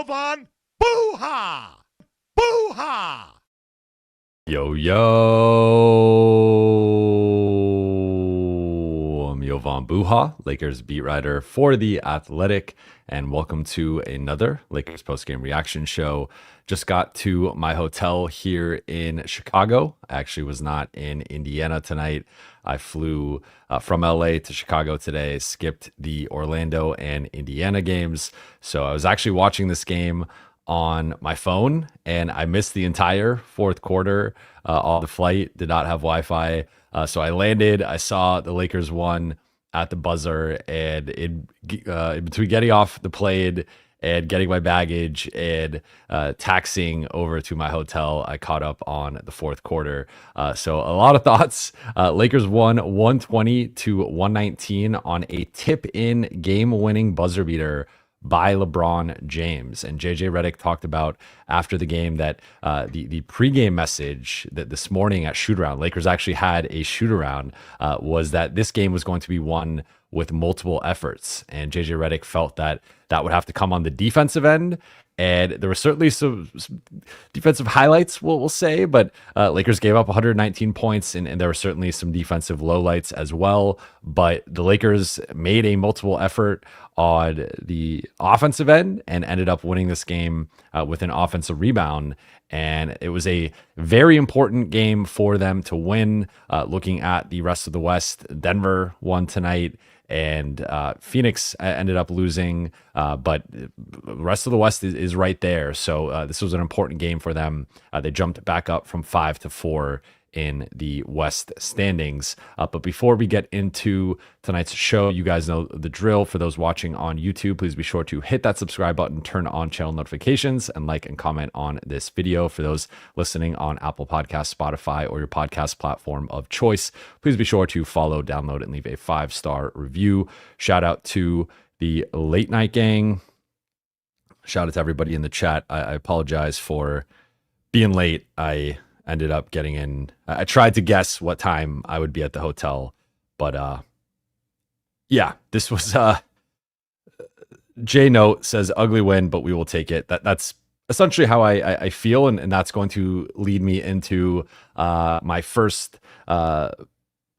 Jovan, Buha! Buha! Yo, I'm Jovan Buha, Lakers beat writer for The Athletic, and welcome to another Lakers postgame reaction show. Just got to my hotel here in Chicago. I actually was not in Indiana tonight. I flew from LA to Chicago today, skipped the Orlando and Indiana games. So I was actually watching this game on my phone, and I missed the entire fourth quarter. All the flight did not have Wi-Fi, so I landed. I saw the Lakers won at the buzzer, and in between getting off the plane and getting my baggage and taxiing over to my hotel, I caught up on the fourth quarter. So a lot of thoughts. Lakers won 120-119 on a tip-in game-winning buzzer beater by LeBron James. And JJ Redick talked about after the game that the pregame message that this morning at shoot-around, Lakers actually had a shoot-around, was that this game was going to be won with multiple efforts. And JJ Redick felt that that would have to come on the defensive end. And there were certainly some defensive highlights, we'll say, but Lakers gave up 119 points, and there were certainly some defensive lowlights as well. But the Lakers made a multiple effort on the offensive end and ended up winning this game with an offensive rebound. And it was a very important game for them to win. Looking at the rest of the West, Denver won tonight, and Phoenix ended up losing, but the rest of the West is right there. So this was an important game for them. They jumped back up from 5 to 4 in the West standings. But before we get into tonight's show, you guys know the drill. For those watching on YouTube, please be sure to hit that subscribe button, turn on channel notifications, and like and comment on this video. For those listening on Apple Podcasts, Spotify, or your podcast platform of choice, please be sure to follow, download, and leave a 5-star review. Shout out to the late night gang. Shout out to everybody in the chat. I apologize for being late. I ended up getting in. I tried to guess what time I would be at the hotel, but yeah, this was J Note says ugly win, but we will take it. That's essentially how I feel, and that's going to lead me into my first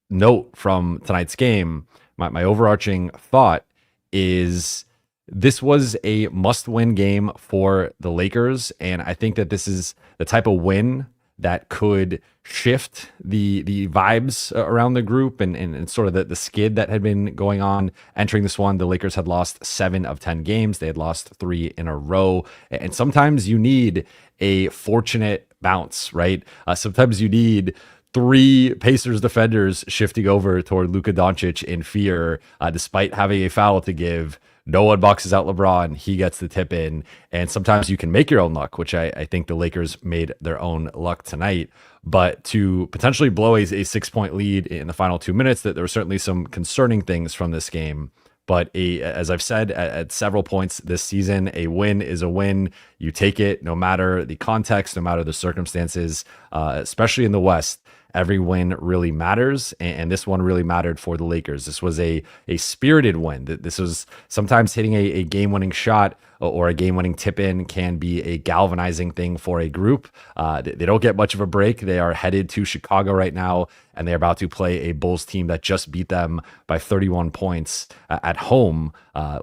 note from tonight's game. My overarching thought is this was a must-win game for the Lakers, and I think that this is the type of win that could shift the vibes around the group and sort of the skid that had been going on entering this one. The Lakers had lost 7 of 10 games. They had lost 3 in a row. And sometimes you need a fortunate bounce, right? Sometimes you need 3 Pacers defenders shifting over toward Luka Doncic in fear, despite having a foul to give. No one boxes out LeBron. He gets the tip in. And sometimes you can make your own luck, which I think the Lakers made their own luck tonight. But to potentially blow a 6-point lead in the final 2 minutes, that there were certainly some concerning things from this game. But as I've said at several points this season, a win is a win. You take it no matter the context, no matter the circumstances, especially in the West. Every win really matters, and this one really mattered for the Lakers. This was a spirited win. This was sometimes hitting a game-winning shot or a game-winning tip-in can be a galvanizing thing for a group. They don't get much of a break. They are headed to Chicago right now, and they're about to play a Bulls team that just beat them by 31 points at home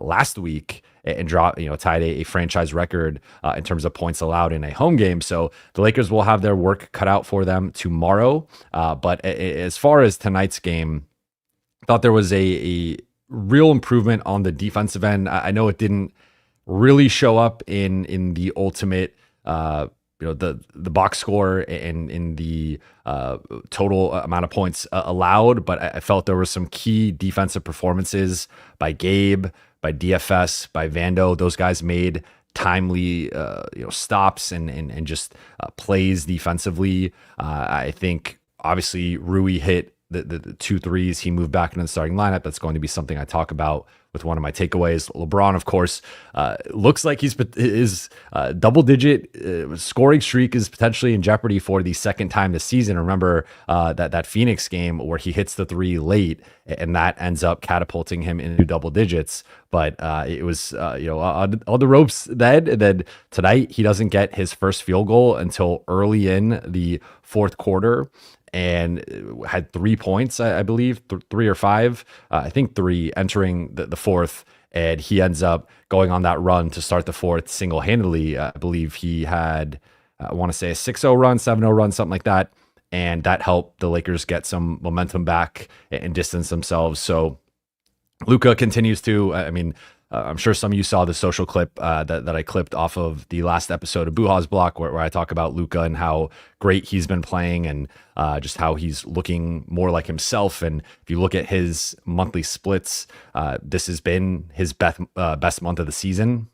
last week, and tied a franchise record in terms of points allowed in a home game. So the Lakers will have their work cut out for them tomorrow. But as far as tonight's game, I thought there was a real improvement on the defensive end. I know it didn't really show up in the ultimate the box score and in the total amount of points allowed, but I felt there were some key defensive performances by Gabe, by DFS, by Vando. Those guys made timely stops and just plays defensively. I think obviously Rui hit the 2 threes, he moved back into the starting lineup. That's going to be something I talk about with one of my takeaways. LeBron, of course, looks like his double-digit scoring streak is potentially in jeopardy for the second time this season. Remember that Phoenix game where he hits the 3 late, and that ends up catapulting him into double digits. But it was on the ropes then. And then tonight, he doesn't get his first field goal until early in the fourth quarter, and had 3 points, I believe, 3 or 5, I think 3 entering the fourth. And he ends up going on that run to start the fourth single-handedly. I believe he had, I want to say, a 6-0 run, 7-0 run, something like that. And that helped the Lakers get some momentum back and distance themselves. So Luka continues to, I'm sure some of you saw the social clip that I clipped off of the last episode of Buha's Block, where I talk about Luka and how great he's been playing, and just how he's looking more like himself. And if you look at his monthly splits, this has been his best month of the season,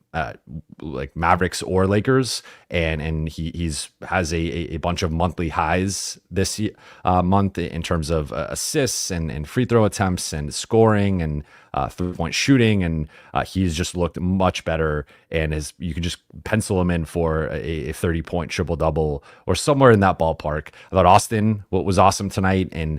like Mavericks or Lakers, and he has a bunch of monthly highs this month in terms of assists and free throw attempts and scoring and 3-point shooting, and he's just looked much better, and you can just pencil him in for a 30-point triple double or somewhere in that ballpark. I thought Austin was awesome tonight and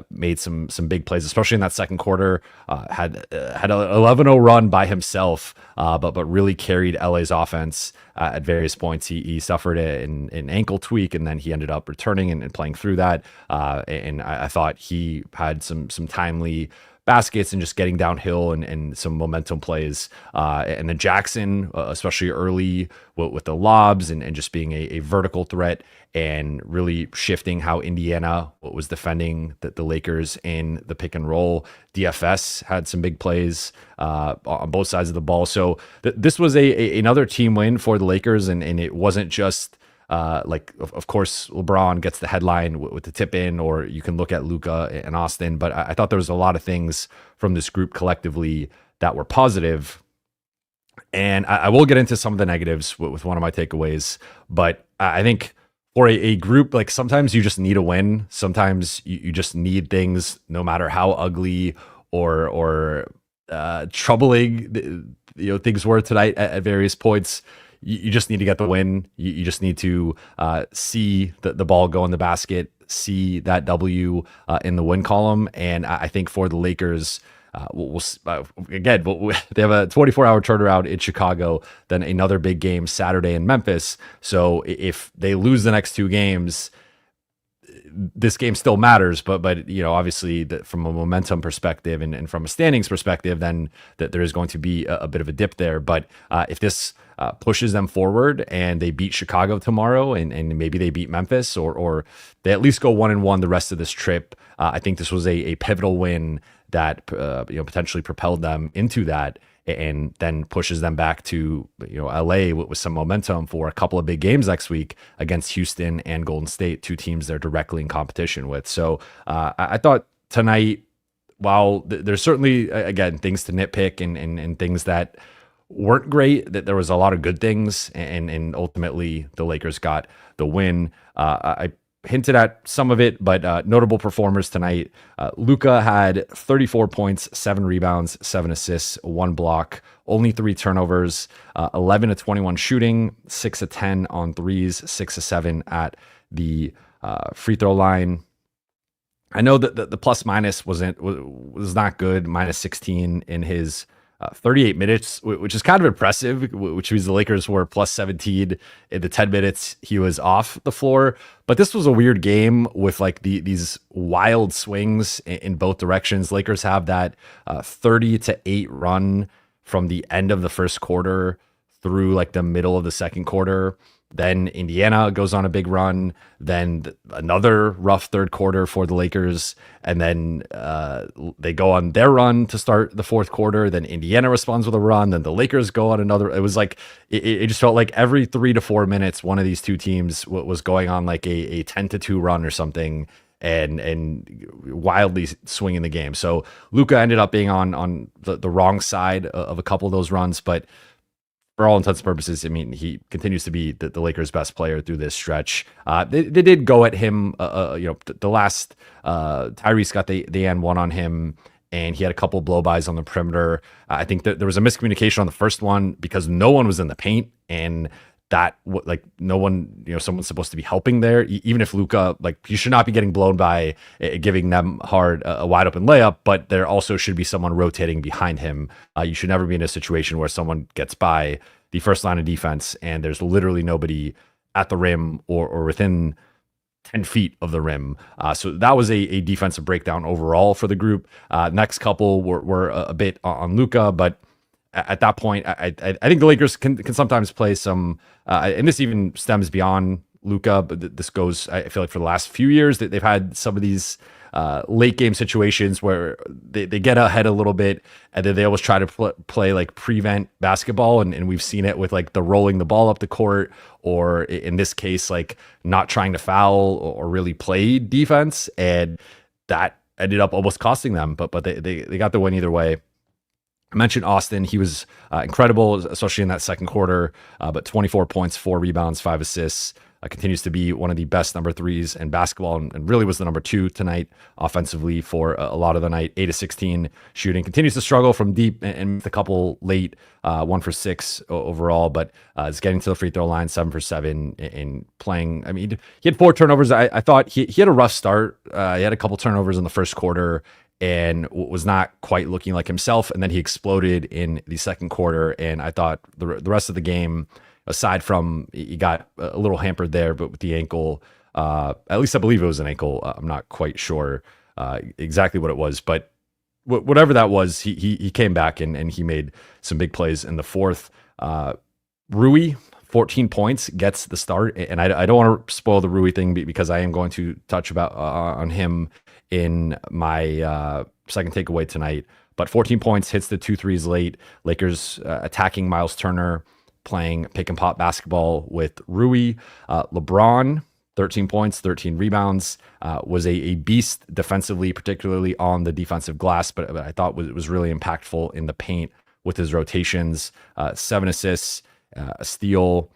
made some big plays, especially in that second quarter. Had an 11-0 run by himself, but really carried LA's offense at various points. He suffered an ankle tweak, and then he ended up returning and playing through that. And I thought he had some timely baskets and just getting downhill and some momentum plays. And then Jackson, especially early with the lobs and just being a vertical threat and really shifting how Indiana was defending the Lakers in the pick and roll. DFS had some big plays on both sides of the ball. So this was another team win for the Lakers, and it wasn't just of course, LeBron gets the headline with the tip in, or you can look at Luka and Austin. But I thought there was a lot of things from this group collectively that were positive. And I will get into some of the negatives with one of my takeaways. But I think for a group, like, sometimes you just need a win. Sometimes you just need things, no matter how ugly or troubling things were tonight at various points. You just need to get the win. You just need to see the ball go in the basket, see that W in the win column. And I think for the Lakers, they have a 24-hour turnaround in Chicago, then another big game Saturday in Memphis. So if they lose the next 2 games, this game still matters, but obviously from a momentum perspective and from a standings perspective, then that there is going to be a bit of a dip there. But if this pushes them forward and they beat Chicago tomorrow, and maybe they beat Memphis, or they at least go 1-1 the rest of this trip, I think this was a pivotal win that potentially propelled them into that, and then pushes them back to LA with some momentum for a couple of big games next week against Houston and Golden State, 2 teams they're directly in competition with. So I thought tonight, while there's certainly, again, things to nitpick and things that weren't great, that there was a lot of good things, and ultimately the Lakers got the win. I hinted at some of it, but notable performers tonight. Luka had 34 points, 7 rebounds, 7 assists, 1 block, only 3 turnovers, 11 of 21 shooting, 6 of 10 on threes, 6 of 7 at the free throw line. I know that the plus minus was not good, minus 16 in his 38 minutes, which is kind of impressive, which means the Lakers were plus 17 in the 10 minutes he was off the floor. But this was a weird game with these wild swings in both directions. Lakers have that 30-8 run from the end of the first quarter through the middle of the second quarter. Then Indiana goes on a big run, then another rough third quarter for the Lakers, and then they go on their run to start the fourth quarter. Then Indiana responds with a run, then the Lakers go on another. It was it just felt like every 3 to 4 minutes, one of these two teams was going on a 10-2 run or something, and wildly swinging the game. So Luka ended up being on the wrong side of a couple of those runs, but for all intents and purposes, I mean, he continues to be the Lakers' best player through this stretch. They did go at him, the last Tyrese got the and one on him, and he had a couple blow-bys on the perimeter. I think that there was a miscommunication on the first one because no one was in the paint, and that like no one, someone's supposed to be helping there. Even if Luka, like, you should not be getting blown by giving them hard a wide open layup, but there also should be someone rotating behind him. You should never be in a situation where someone gets by the first line of defense and there's literally nobody at the rim or within 10 feet of the rim. So that was a defensive breakdown overall for the group. Next couple were a bit on Luka, but at that point, I think the Lakers can sometimes play some, and this even stems beyond Luka, but this goes, I feel like, for the last few years that they've had some of these late game situations where they get ahead a little bit and then they always try to play like prevent basketball. And we've seen it with like the rolling the ball up the court, or in this case, like not trying to foul or really play defense. And that ended up almost costing them, but they got the win either way. I mentioned Austin. He was incredible, especially in that second quarter, but 24 points, 4 rebounds, 5 assists. Continues to be one of the best number threes in basketball and really was the number 2 tonight offensively for a lot of the night. 8 of 16 shooting. Continues to struggle from deep and a couple late, 1 for 6 overall, but is getting to the free throw line, 7 for 7 in playing. I mean, he had 4 turnovers. I thought he had a rough start. He had a couple turnovers in the first quarter and was not quite looking like himself. And then he exploded in the second quarter. And I thought the rest of the game, aside from he got a little hampered there, but with the ankle, at least I believe it was an ankle. I'm not quite sure exactly what it was, but whatever that was, he came back and he made some big plays in the fourth. Rui, 14 points, gets the start. And I don't want to spoil the Rui thing because I am going to touch on him in my second takeaway tonight. But 14 points, hits the 2 threes late. Lakers attacking Miles Turner, playing pick and pop basketball with Rui. LeBron, 13 points, 13 rebounds, was a beast defensively, particularly on the defensive glass, but I thought was really impactful in the paint with his rotations. 7 assists, a steal.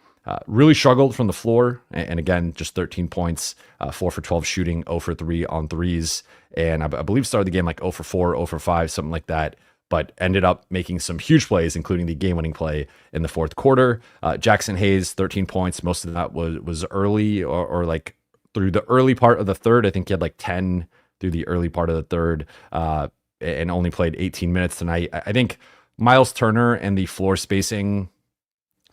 Really struggled from the floor, and again, just 13 points, 4 for 12 shooting, 0 for 3 on threes, and I believe started the game like 0 for 4, 0 for 5, something like that, but ended up making some huge plays, including the game-winning play in the fourth quarter. Jackson Hayes, 13 points. Most of that was early or like through the early part of the third. I think he had like 10 through the early part of the third, and only played 18 minutes tonight. I think Miles Turner and the floor spacing,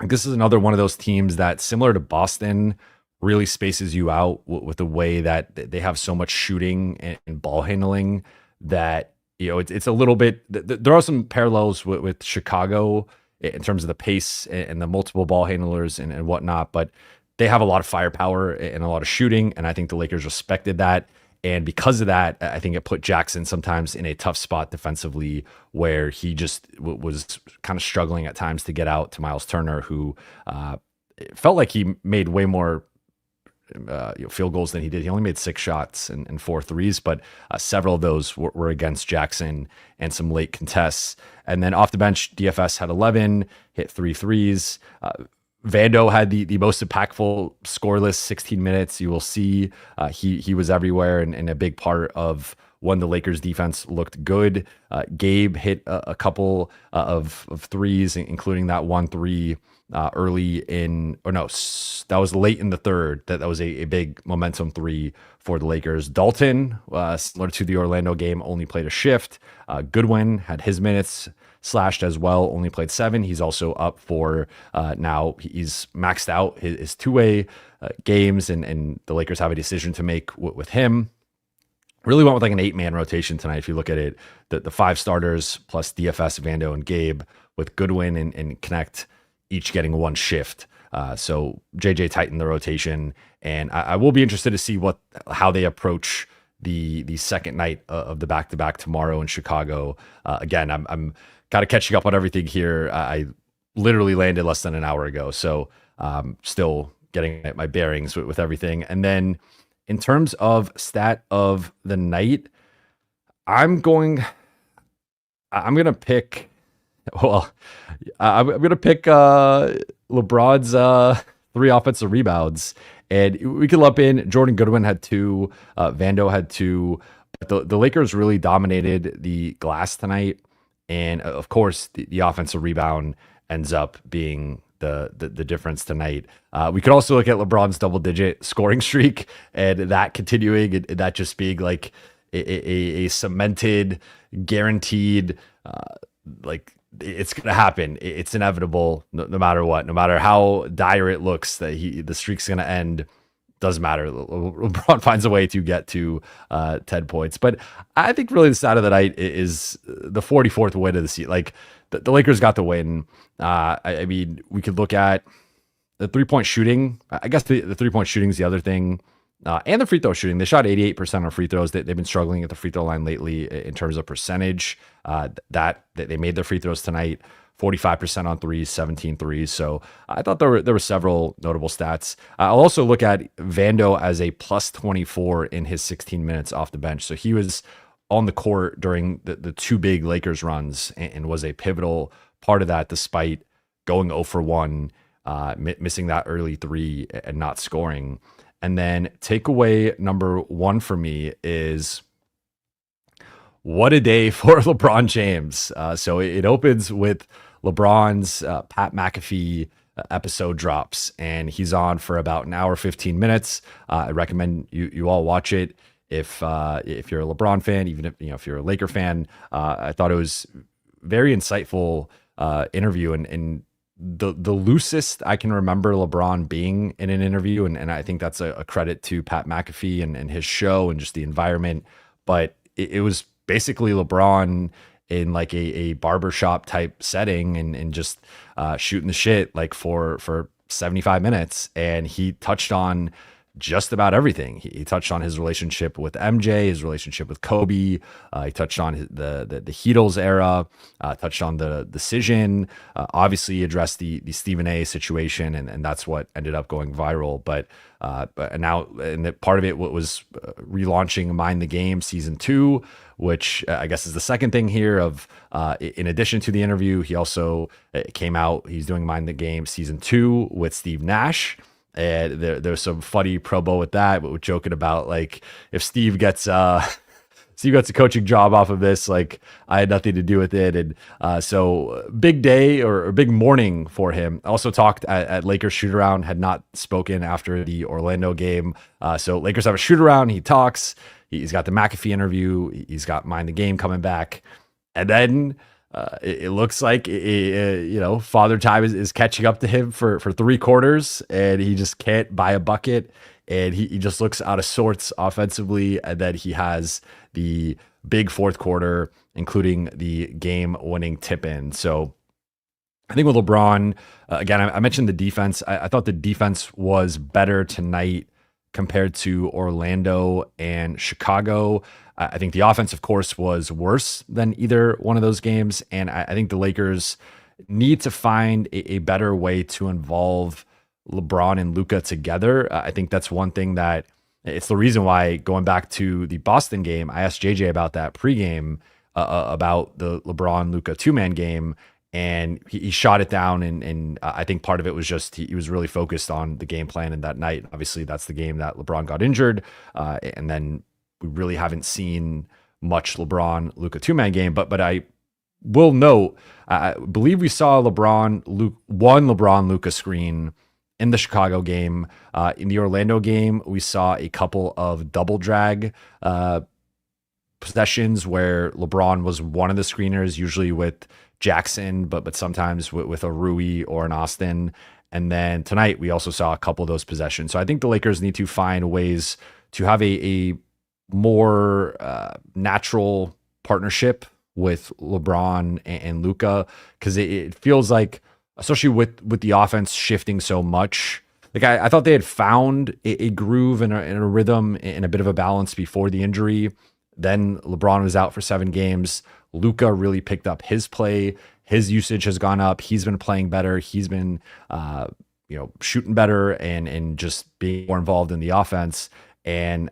this is another one of those teams that, similar to Boston, really spaces you out with the way that they have so much shooting and ball handling that, it's a little bit, there are some parallels with Chicago in terms of the pace and the multiple ball handlers and whatnot, but they have a lot of firepower and a lot of shooting, and I think the Lakers respected that. And because of that, I think it put Jackson sometimes in a tough spot defensively where he just was kind of struggling at times to get out to Miles Turner, who felt like he made way more field goals than he did. He only made 6 shots and 4 threes, but several of those were against Jackson and some late contests. And then off the bench, DFS had 11, hit 3 threes. Vando had the most impactful scoreless 16 minutes. You will see he was everywhere and a big part of when the Lakers defense looked good. Gabe hit a couple of threes, including that 1-3 early in, or no, that was late in the third. That was a big momentum 3 for the Lakers. Dalton, similar to the Orlando game, only played a shift. Goodwin had his minutes slashed as well, only played 7. He's also up for now he's maxed out his two-way games, and the Lakers have a decision to make with him. Really went with like an 8-man rotation tonight. If you look at it, the 5 starters plus DFS, Vando, and Gabe, with Goodwin and Connect each getting 1 shift. So JJ tightened the rotation, and I will be interested to see how they approach the second night of the back-to-back tomorrow in Chicago. Again, I'm kind of catching up on everything here. I literally landed less than an hour ago, so still getting at my bearings with everything. And then in terms of stat of the night, I'm gonna pick Well, I'm going to pick LeBron's 3 offensive rebounds. And we could lump in Jordan Goodwin had 2, Vando had 2. But the Lakers really dominated the glass tonight. And of course, the offensive rebound ends up being the difference tonight. We could also look at LeBron's double-digit scoring streak and that continuing, and that just being like a cemented, guaranteed, like it's going to happen. It's inevitable, no matter what, no matter how dire it looks that the streak's going to end. Doesn't matter. LeBron finds a way to get to 10 points. But I think really the side of the night is the 44th win of the season. Like the Lakers got the win. I mean, we could look at the 3-point shooting. I guess the 3-point shooting is the other thing. And the free throw shooting. They shot 88% on free throws. They've been struggling at the free throw line lately in terms of percentage. That they made their free throws tonight. 45% on threes, 17 threes. So I thought there were several notable stats. I'll also look at Vando as a plus 24 in his 16 minutes off the bench. So he was on the court during the 2 big Lakers runs and was a pivotal part of that, despite going 0 for 1, missing that early 3 and not scoring. And then takeaway number 1 for me is, what a day for LeBron James. So it opens with LeBron's Pat McAfee episode drops, and he's on for about an hour, 15 minutes. I recommend you all watch it. If you're a LeBron fan, even if you're a Laker fan, I thought it was very insightful interview and the loosest I can remember LeBron being in an interview. And I think that's a credit to Pat McAfee and his show and just the environment. But it was basically LeBron in like a barbershop type setting and just shooting the shit like for 75 minutes. And he touched on just about everything. He touched on his relationship with MJ, his relationship with Kobe. He touched on the Heatles era, touched on the decision. Obviously, he addressed the Stephen A situation, and that's what ended up going viral. But now, and the part of it was relaunching Mind the Game season 2, which I guess is the second thing here. Of in addition to the interview, he also came out. He's doing Mind the Game season 2 with Steve Nash. And there's some funny promo with that, but we're joking about like if Steve gets a coaching job off of this, like I had nothing to do with it. And so big day or big morning for him. Also talked at Lakers shoot around, had not spoken after the Orlando game. So Lakers have a shoot around. He talks. He's got the McAfee interview. He's got Mind the Game coming back, and then. It looks like Father Time is catching up to him for 3 quarters, and he just can't buy a bucket, and he just looks out of sorts offensively. And then he has the big 4th quarter, including the game-winning tip-in. So I think with LeBron, again, I mentioned the defense. I thought the defense was better tonight compared to Orlando and Chicago. I think the offense, of course, was worse than either one of those games. And I think the Lakers need to find a better way to involve LeBron and Luka together. I think that's one thing that it's the reason why, going back to the Boston game, I asked JJ about that pregame, about the LeBron Luka 2-man game. And he shot it down, and I think part of it was just he was really focused on the game plan in that night. Obviously, that's the game that LeBron got injured, and then we really haven't seen much LeBron Luka 2-man game. But I will note, I believe we saw one LeBron Luka screen in the Chicago game. In the Orlando game, we saw a couple of double drag possessions where LeBron was one of the screeners, usually with Jackson, but sometimes with a Rui or an Austin. And then tonight we also saw a couple of those possessions. So I think the Lakers need to find ways to have a more natural partnership with LeBron and Luka, because it feels like, especially with the offense shifting so much, like I thought they had found a groove and a rhythm and a bit of a balance before the injury. Then LeBron was out for 7 games. Luka really picked up his play. His usage has gone up. He's been playing better. He's been, shooting better and just being more involved in the offense. And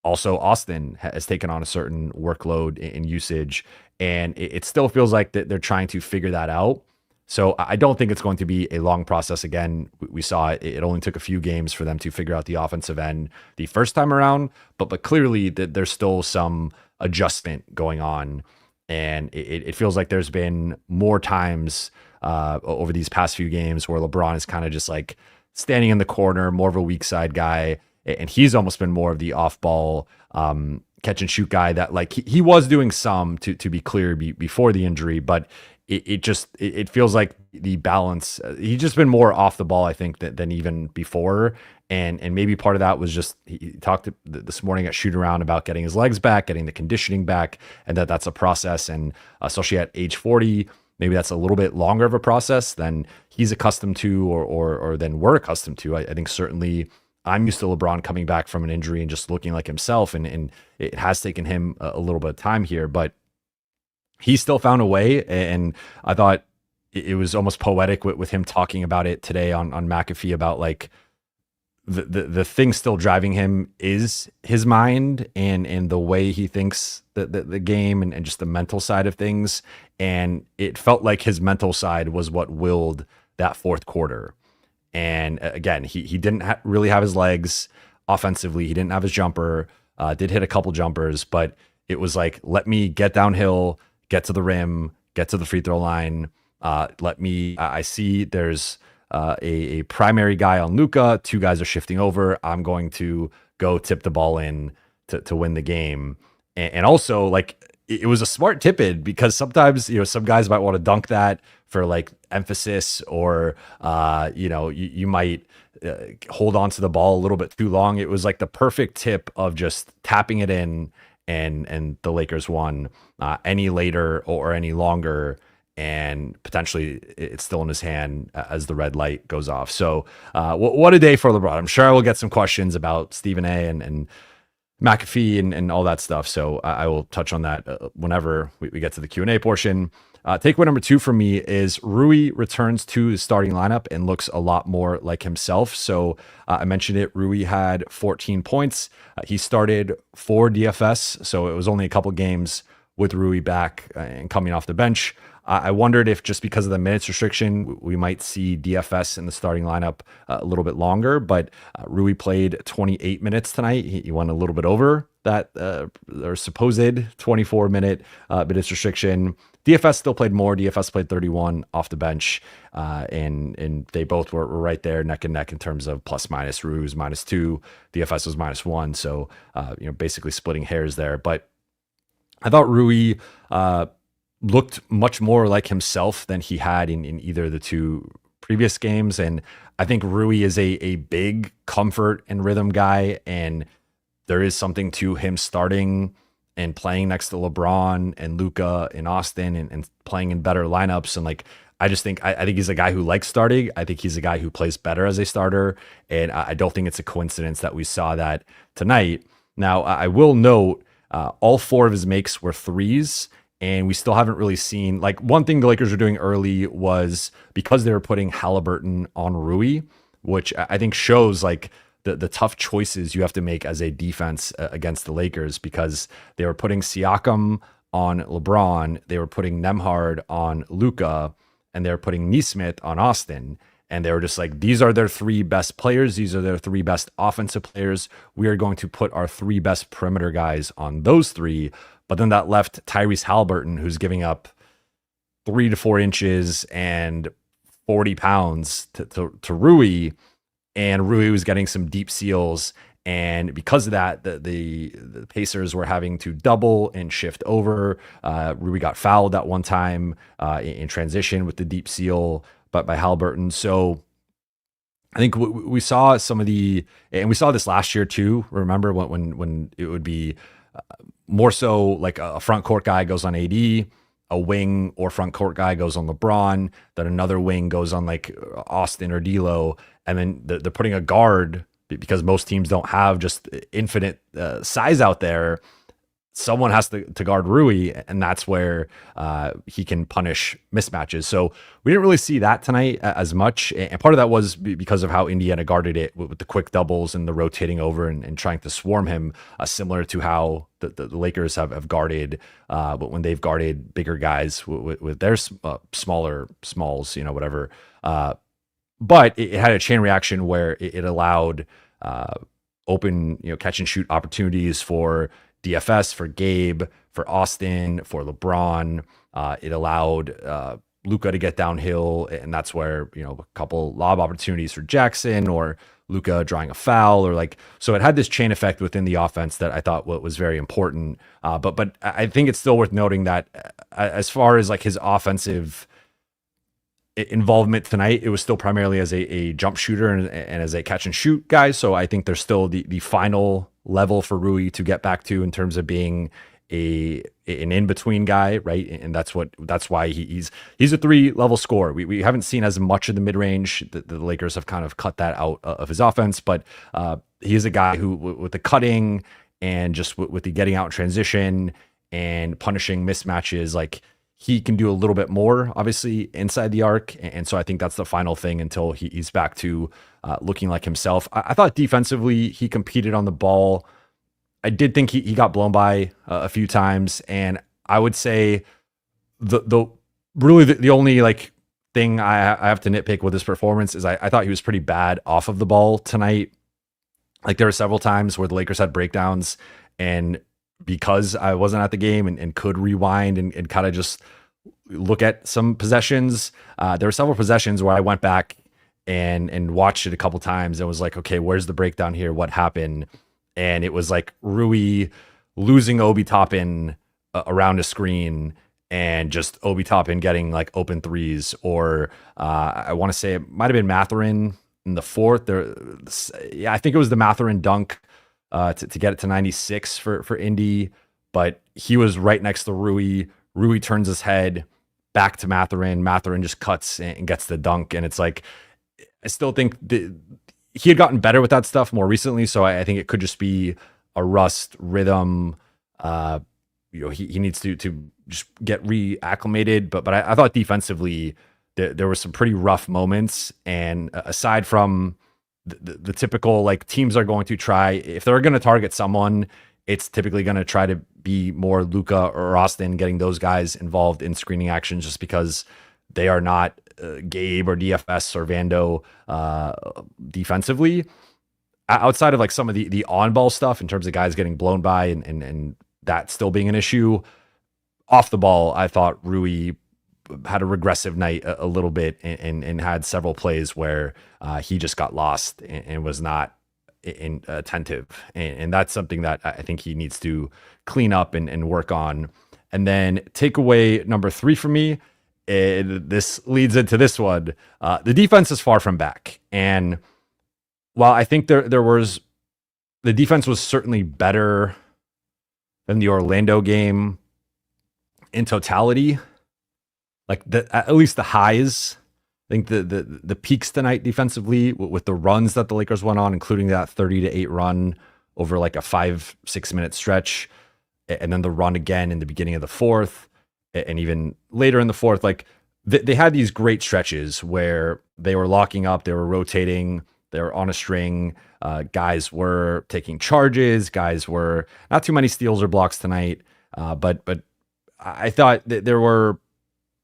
Also, Austin has taken on a certain workload in usage, and it still feels like that they're trying to figure that out. So I don't think it's going to be a long process. Again, we saw it. It only took a few games for them to figure out the offensive end the first time around, but clearly that there's still some adjustment going on, and it feels like there's been more times over these past few games where LeBron is kind of just like standing in the corner, more of a weak side guy, and he's almost been more of the off ball catch and shoot guy that like he was doing some to be clear before the injury, but it feels like the balance, he's just been more off the ball, I think, than even before. And maybe part of that was just, he talked this morning at shoot around about getting his legs back, getting the conditioning back, and that's a process. And especially at age 40, maybe that's a little bit longer of a process than he's accustomed to or than we're accustomed to. I think certainly I'm used to LeBron coming back from an injury and just looking like himself. And it has taken him a little bit of time here, but he still found a way. And I thought it was almost poetic with him talking about it today on McAfee about like the thing still driving him is his mind and the way he thinks the game and just the mental side of things. And it felt like his mental side was what willed that fourth quarter. And again, he didn't really have his legs offensively. He didn't have his jumper, did hit a couple jumpers, but it was like, let me get downhill, get to the rim, get to the free throw line. I see there's a primary guy on Luka. Two guys are shifting over. I'm going to go tip the ball in to win the game. And also, like, it was a smart tip-in because sometimes, some guys might want to dunk that for like emphasis or, you might hold on to the ball a little bit too long. It was like the perfect tip of just tapping it in, and the Lakers won. Any later or any longer, and potentially it's still in his hand as the red light goes off. So what a day for LeBron. I'm sure I will get some questions about Stephen A and McAfee and all that stuff. So I will touch on that whenever we get to the Q&A portion. Takeaway number 2 for me is Rui returns to the starting lineup and looks a lot more like himself. So I mentioned it. Rui had 14 points. He started 4 DFS. So it was only a couple games with Rui back and coming off the bench. I wondered if just because of the minutes restriction, we might see DFS in the starting lineup a little bit longer, but Rui played 28 minutes tonight. He went a little bit over that or supposed 24-minute minutes restriction. DFS still played more. DFS played 31 off the bench, and they both were right there neck and neck in terms of plus minus. Rui was -2, DFS was -1, so basically splitting hairs there. But I thought Rui looked much more like himself than he had in either of the 2 previous games. And I think Rui is a big comfort and rhythm guy. And there is something to him starting and playing next to LeBron and Luka and Austin and playing in better lineups. And like, I think he's a guy who likes starting. I think he's a guy who plays better as a starter. And I don't think it's a coincidence that we saw that tonight. Now, I will note all 4 of his makes were threes. And we still haven't really seen, like, one thing the Lakers were doing early was because they were putting Halliburton on Rui, which I think shows like the tough choices you have to make as a defense against the Lakers, because they were putting Siakam on LeBron, they were putting Nembhard on Luka, and they were putting Nesmith on Austin. And they were just like, these are their 3 best players. These are their 3 best offensive players. We are going to put our 3 best perimeter guys on those 3. But then that left Tyrese Halliburton, who's giving up 3 to 4 inches and 40 pounds to Rui. And Rui was getting some deep seals. And because of that, the Pacers were having to double and shift over. Rui got fouled that one time in transition with the deep seal by Halliburton. So I think we saw some of and we saw this last year too. Remember when it would be more so like a front court guy goes on AD, a wing or front court guy goes on LeBron, then another wing goes on like Austin or D'Lo, and then they're putting a guard because most teams don't have just infinite size out there. someone has to guard Rui, and that's where he can punish mismatches. So we didn't really see that tonight as much. And part of that was because of how Indiana guarded it with the quick doubles and the rotating over and trying to swarm him, similar to how the Lakers have guarded, but when they've guarded bigger guys with their smaller smalls, whatever. But it had a chain reaction where it allowed open, catch and shoot opportunities for DFS, for Gabe, for Austin, for LeBron. It allowed Luka to get downhill, and that's where a couple lob opportunities for Jackson or Luka drawing a foul, so it had this chain effect within the offense that I thought was very important. But I think it's still worth noting that as far as like his offensive involvement tonight, it was still primarily as a jump shooter and as a catch and shoot guy. So I think there's still the final level for Rui to get back to in terms of being an in-between guy, right? And that's why he's a 3-level scorer. We haven't seen as much of the mid-range. The Lakers have kind of cut that out of his offense, but he's a guy who, with the cutting and just with the getting out in transition and punishing mismatches, like he can do a little bit more, obviously, inside the arc. And so I think that's the final thing until he's back to looking like himself. I thought defensively, he competed on the ball. I did think he got blown by a few times. And I would say the only like thing I have to nitpick with his performance is I thought he was pretty bad off of the ball tonight. Like there were several times where the Lakers had breakdowns, and because I wasn't at the game and could rewind and kind of just look at some possessions, there were several possessions where I went back and watched it a couple times and was like, okay, where's the breakdown here? What happened? And it was like Rui losing Obi Toppin around a screen and just Obi Toppin getting like open threes, or I want to say it might have been Mathurin in the fourth. I think it was the Mathurin dunk to get it to 96 for Indy, but he was right next to Rui. Rui turns his head back to Mathurin. Mathurin just cuts and gets the dunk, and it's like I still think he had gotten better with that stuff more recently, so I think it could just be a rust rhythm. He needs to just get reacclimated, but I thought defensively there were some pretty rough moments, and aside from the typical, like, teams are going to try, if they're going to target someone, it's typically going to try to be more Luka or Austin, getting those guys involved in screening actions just because they are not Gabe or DFS or Vando defensively. Outside of like some of the on-ball stuff in terms of guys getting blown by and that still being an issue, off the ball, I thought Rui had a regressive night a little bit and had several plays where he just got lost and was not attentive. And that's something that I think he needs to clean up and work on. And then takeaway number 3 for me, this leads into this one. The defense is far from back. And while I think the defense was certainly better than the Orlando game in totality, like at least the highs, I think the peaks tonight defensively with the runs that the Lakers went on, including that 30-8 run over like a 5-6 minute stretch, and then the run again in the beginning of the fourth, and even later in the fourth, like they had these great stretches where they were locking up, they were rotating, they were on a string. Guys were taking charges, guys were not too many steals or blocks tonight, but I thought that there were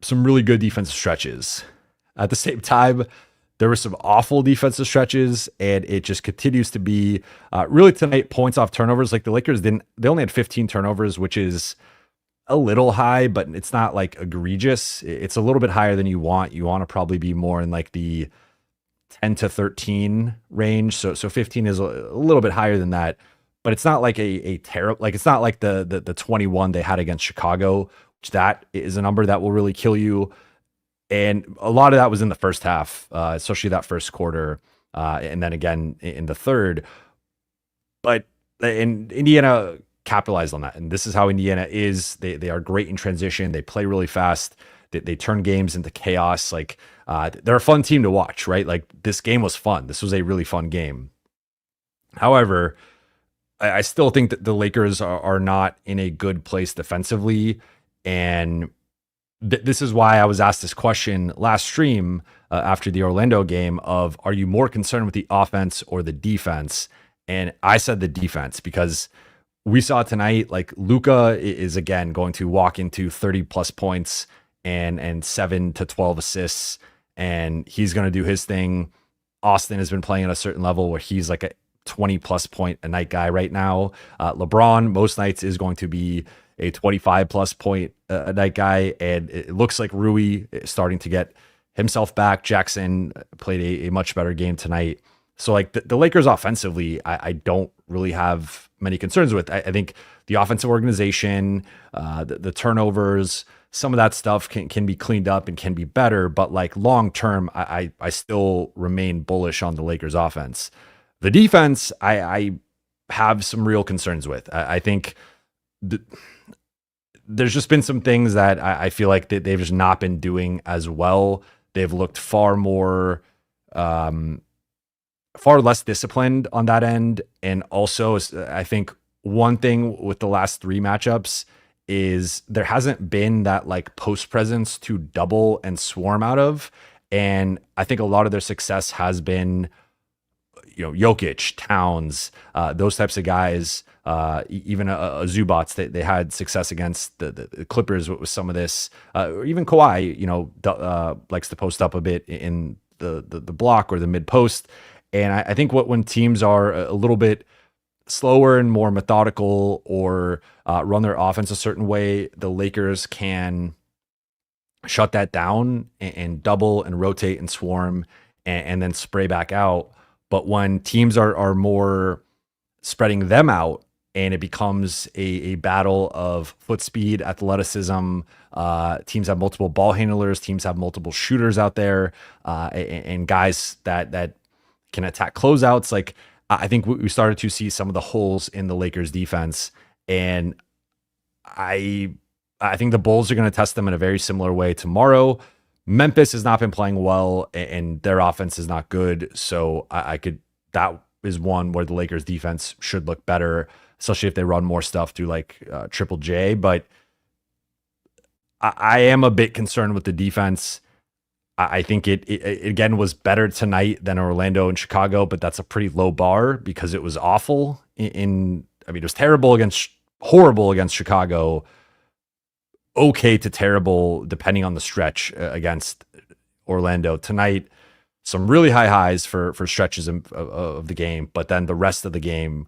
some really good defensive stretches. At the same time, there were some awful defensive stretches, and it just continues to be really tonight points off turnovers. Like the Lakers they only had 15 turnovers, which is a little high, but it's not like egregious. It's a little bit higher than you want. You want to probably be more in like the 10 to 13 range. So 15 is a little bit higher than that, but it's not like a terrible, like it's not like the 21 they had against Chicago, which that is a number that will really kill you. And a lot of that was in the first half, especially that first quarter, and then again in the third. But Indiana capitalized on that, and this is how Indiana is. They are great in transition. They play really fast. They turn games into chaos. Like they're a fun team to watch, right? Like this game was fun. This was a really fun game. However, I still think that the Lakers are not in a good place defensively. And this is why I was asked this question last stream after the Orlando game of, are you more concerned with the offense or the defense? And I said the defense, because we saw tonight, like, Luka is again going to walk into 30 plus points and 7 to 12 assists, and he's going to do his thing. Austin has been playing at a certain level where he's like a 20 plus point a night guy right now. LeBron most nights is going to be a 25 plus point a night guy, and it looks like Rui is starting to get himself back. Jackson played a much better game tonight. So like the Lakers offensively, I don't really have many concerns with. I think the offensive organization, the turnovers, some of that stuff can be cleaned up and can be better. But like long term, I still remain bullish on the Lakers offense. The defense, I have some real concerns with. I think there's just been some things that I feel like that they've just not been doing as well. They've looked far more, far less disciplined on that end. And also, I think one thing with the last 3 matchups is there hasn't been that like post presence to double and swarm out of. And I think a lot of their success has been, Jokic, Towns, those types of guys, even a Zubats, they had success against the Clippers with some of this. Even Kawhi, likes to post up a bit in the block or the mid post. And I think when teams are a little bit slower and more methodical, or run their offense a certain way, the Lakers can shut that down and double and rotate and swarm and then spray back out. But when teams are more spreading them out, and it becomes a battle of foot speed, athleticism, teams have multiple ball handlers, teams have multiple shooters out there, and guys that can attack closeouts. Like, I think we started to see some of the holes in the Lakers defense, and I think the Bulls are going to test them in a very similar way tomorrow. Memphis has not been playing well, and their offense is not good. So that is one where the Lakers defense should look better, especially if they run more stuff through like Triple J. But I am a bit concerned with the defense. I think it again was better tonight than Orlando and Chicago, but that's a pretty low bar because it was awful it was horrible against Chicago, okay to terrible depending on the stretch against Orlando. Tonight, some really high highs for stretches of the game, but then the rest of the game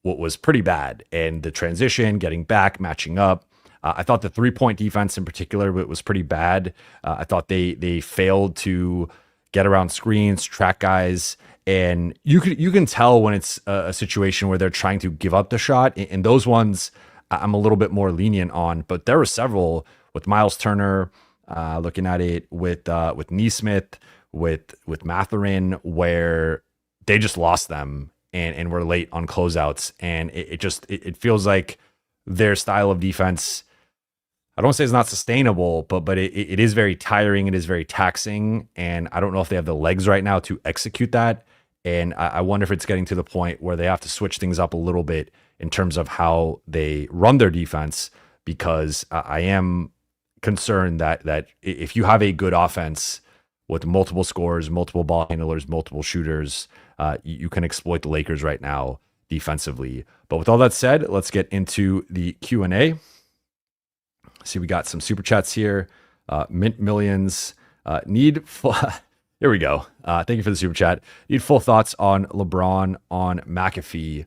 was pretty bad. And the transition, getting back, matching up. I thought the 3-point defense in particular was pretty bad. I thought they failed to get around screens, track guys, and you can tell when it's a situation where they're trying to give up the shot. And those ones I'm a little bit more lenient on. But there were several with Miles Turner, looking at it with Neesmith, with Mathurin, where they just lost them and were late on closeouts, and it feels like their style of defense, I don't say it's not sustainable, but it is very tiring. It is very taxing. And I don't know if they have the legs right now to execute that. And I wonder if it's getting to the point where they have to switch things up a little bit in terms of how they run their defense, because I am concerned that if you have a good offense with multiple scorers, multiple ball handlers, multiple shooters, you can exploit the Lakers right now defensively. But with all that said, let's get into the Q&A. See, we got some super chats here. Mint Millions need full. Here we go. Thank you for the super chat. Need full thoughts on LeBron on McAfee.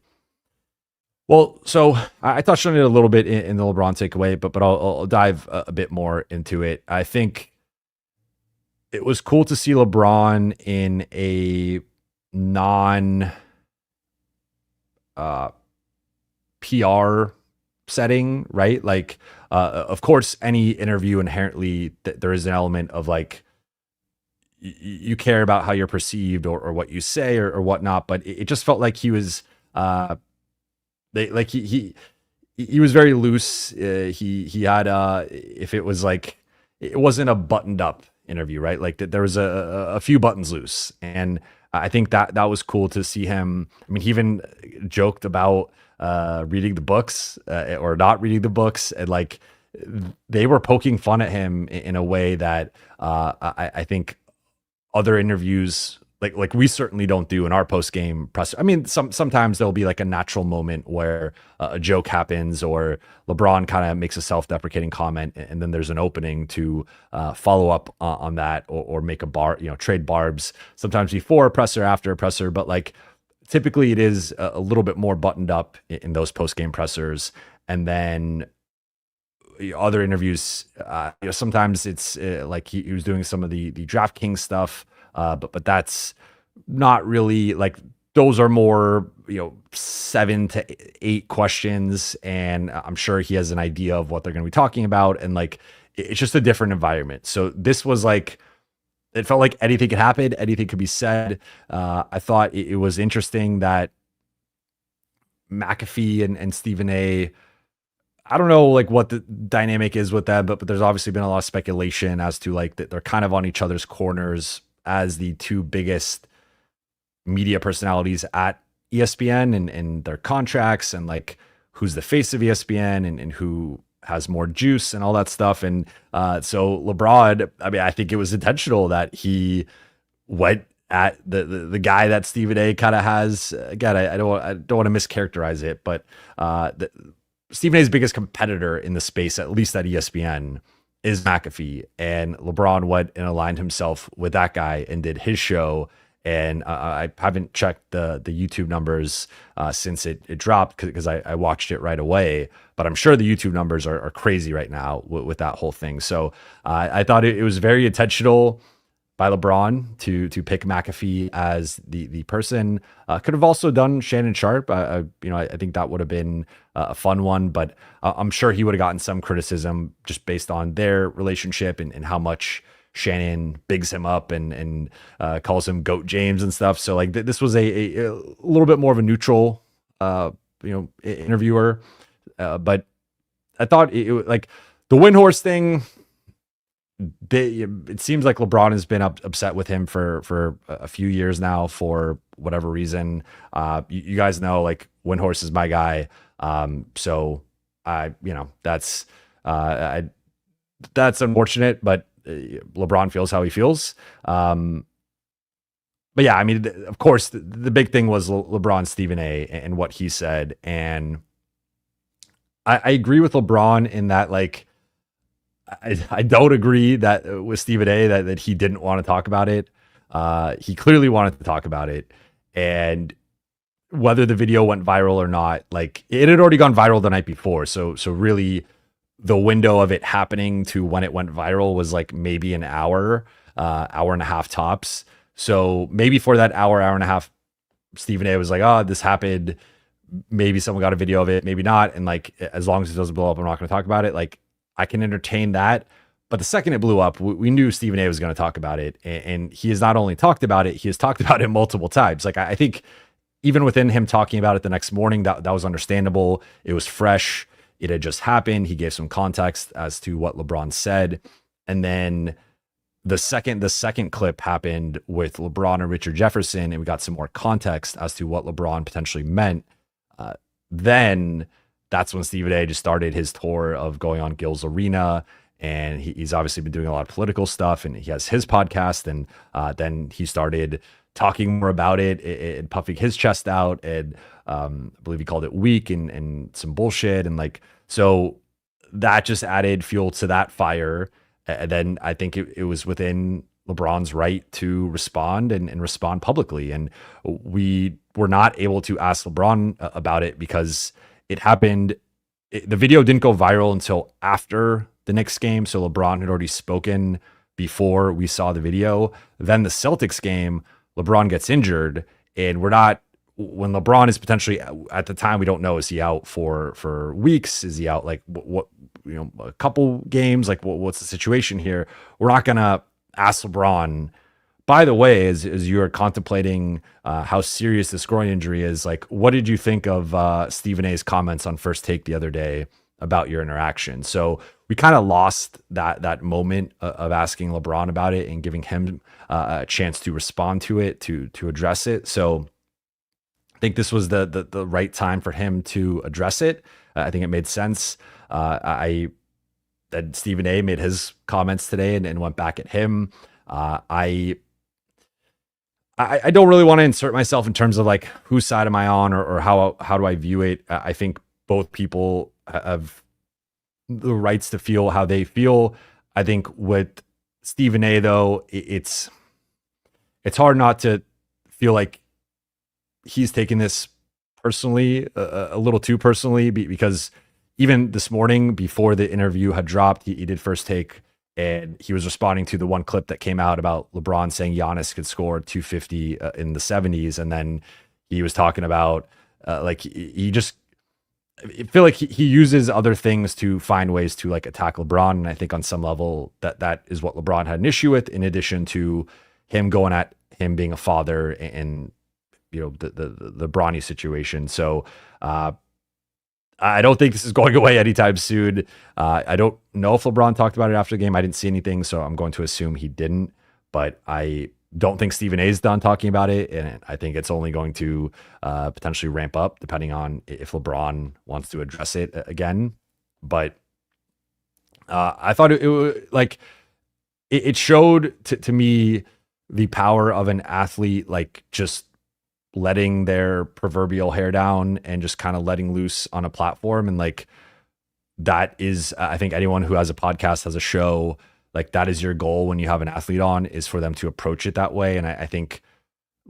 Well, so I touched on it a little bit in the LeBron takeaway, but I'll dive a bit more into it. I think it was cool to see LeBron in a non PR setting, right? Like, of course, any interview inherently there is an element of like you care about how you're perceived or what you say or whatnot, but it just felt like he was he was very loose. He had if it was like it wasn't a buttoned up interview, right? Like there was a few buttons loose, and I think that was cool to see him. I mean, he even joked about reading the books or not reading the books, and like they were poking fun at him in a way that I think other interviews like we certainly don't do in our post game presser. I mean, sometimes there'll be like a natural moment where a joke happens or LeBron kind of makes a self-deprecating comment, and then there's an opening to follow up on that or make a trade barbs. Sometimes before a presser, after a presser, but like typically it is a little bit more buttoned up in those post game pressers, and then other interviews, sometimes it's like he was doing some of the DraftKings stuff, but that's not really like, those are more 7 to 8 questions, and I'm sure he has an idea of what they're going to be talking about, and like it's just a different environment. So this was like, it felt like anything could happen, anything could be said. I thought it was interesting that McAfee and Stephen A. I don't know like what the dynamic is with them, but there's obviously been a lot of speculation as to like that they're kind of on each other's corners as the two biggest media personalities at ESPN and their contracts, and like who's the face of ESPN and who has more juice and all that stuff. And so LeBron, I mean, I think it was intentional that he went at the guy that Stephen A kind of has. Again, I don't want to mischaracterize it, but Stephen A's biggest competitor in the space, at least at ESPN, is McAfee, and LeBron went and aligned himself with that guy and did his show. And I haven't checked the YouTube numbers since it dropped, because I watched it right away, but I'm sure the YouTube numbers are crazy right now with that whole thing. So I thought it was very intentional by LeBron to pick McAfee as the person. Could have also done Shannon Sharp. I think that would have been a fun one, but I'm sure he would have gotten some criticism just based on their relationship and how much Shannon bigs him up and calls him Goat James and stuff. So like this was a little bit more of a neutral, interviewer. But I thought it like the Windhorse thing. It seems like LeBron has been upset with him for a few years now for whatever reason. You guys know like Windhorse is my guy. So that's unfortunate, but LeBron feels how he feels. But yeah, I mean, of course, the big thing was LeBron, Stephen A. and what he said. And I agree with LeBron in that, like, I don't agree that with Stephen A. that he didn't want to talk about it. He clearly wanted to talk about it. And whether the video went viral or not, like it had already gone viral the night before. So really the window of it happening to when it went viral was like maybe an hour and a half tops. So maybe for that hour and a half, Stephen A. was like, oh, this happened. Maybe someone got a video of it, maybe not. And like, as long as it doesn't blow up, I'm not going to talk about it. Like, I can entertain that. But the second it blew up, we knew Stephen A. was going to talk about it. And he has not only talked about it, he has talked about it multiple times. Like, I think even within him talking about it the next morning, that was understandable. It was fresh. It had just happened. He gave some context as to what LeBron said. And then the second clip happened with LeBron and Richard Jefferson, and we got some more context as to what LeBron potentially meant. Then that's when Stephen A. just started his tour of going on Gil's Arena, and he's obviously been doing a lot of political stuff, and he has his podcast, and then he started talking more about it and puffing his chest out, and I believe he called it weak and some bullshit, and like, so that just added fuel to that fire. And then I think it was within LeBron's right to respond and respond publicly. And we were not able to ask LeBron about it because it happened. The video didn't go viral until after the Knicks game. So LeBron had already spoken before we saw the video. Then the Celtics game, LeBron gets injured, and when LeBron is potentially, at the time, we don't know, is he out for weeks? Is he out like what a couple games? Like what's the situation here? We're not going to ask LeBron, by the way, as you're contemplating how serious this groin injury is, like, what did you think of Stephen A.'s comments on First Take the other day about your interaction? So we kind of lost that moment of asking LeBron about it and giving him a chance to respond to it, to address it. So I think this was the right time for him to address it. I think it made sense. That Stephen A made his comments today and went back at him. I don't really want to insert myself in terms of like whose side am I on or how do I view it. I think both people have the rights to feel how they feel. I think with Stephen A though, it's hard not to feel like he's taking this personally, a little too personally, because even this morning before the interview had dropped, he did First Take, and he was responding to the one clip that came out about LeBron saying Giannis could score 250 in the 70s. And then he was talking about like he just, I feel like he uses other things to find ways to like attack LeBron. And I think on some level that is what LeBron had an issue with, in addition to him going at him being a father and the Bronny situation. So I don't think this is going away anytime soon. I don't know if LeBron talked about it after the game. I didn't see anything, so I'm going to assume he didn't. But I don't think Stephen A is done talking about it, and I think it's only going to potentially ramp up depending on if LeBron wants to address it again. But I thought it showed to me the power of an athlete, like just letting their proverbial hair down and just kind of letting loose on a platform. And like, that is, I think anyone who has a podcast, has a show, like that is your goal when you have an athlete on, is for them to approach it that way. And I think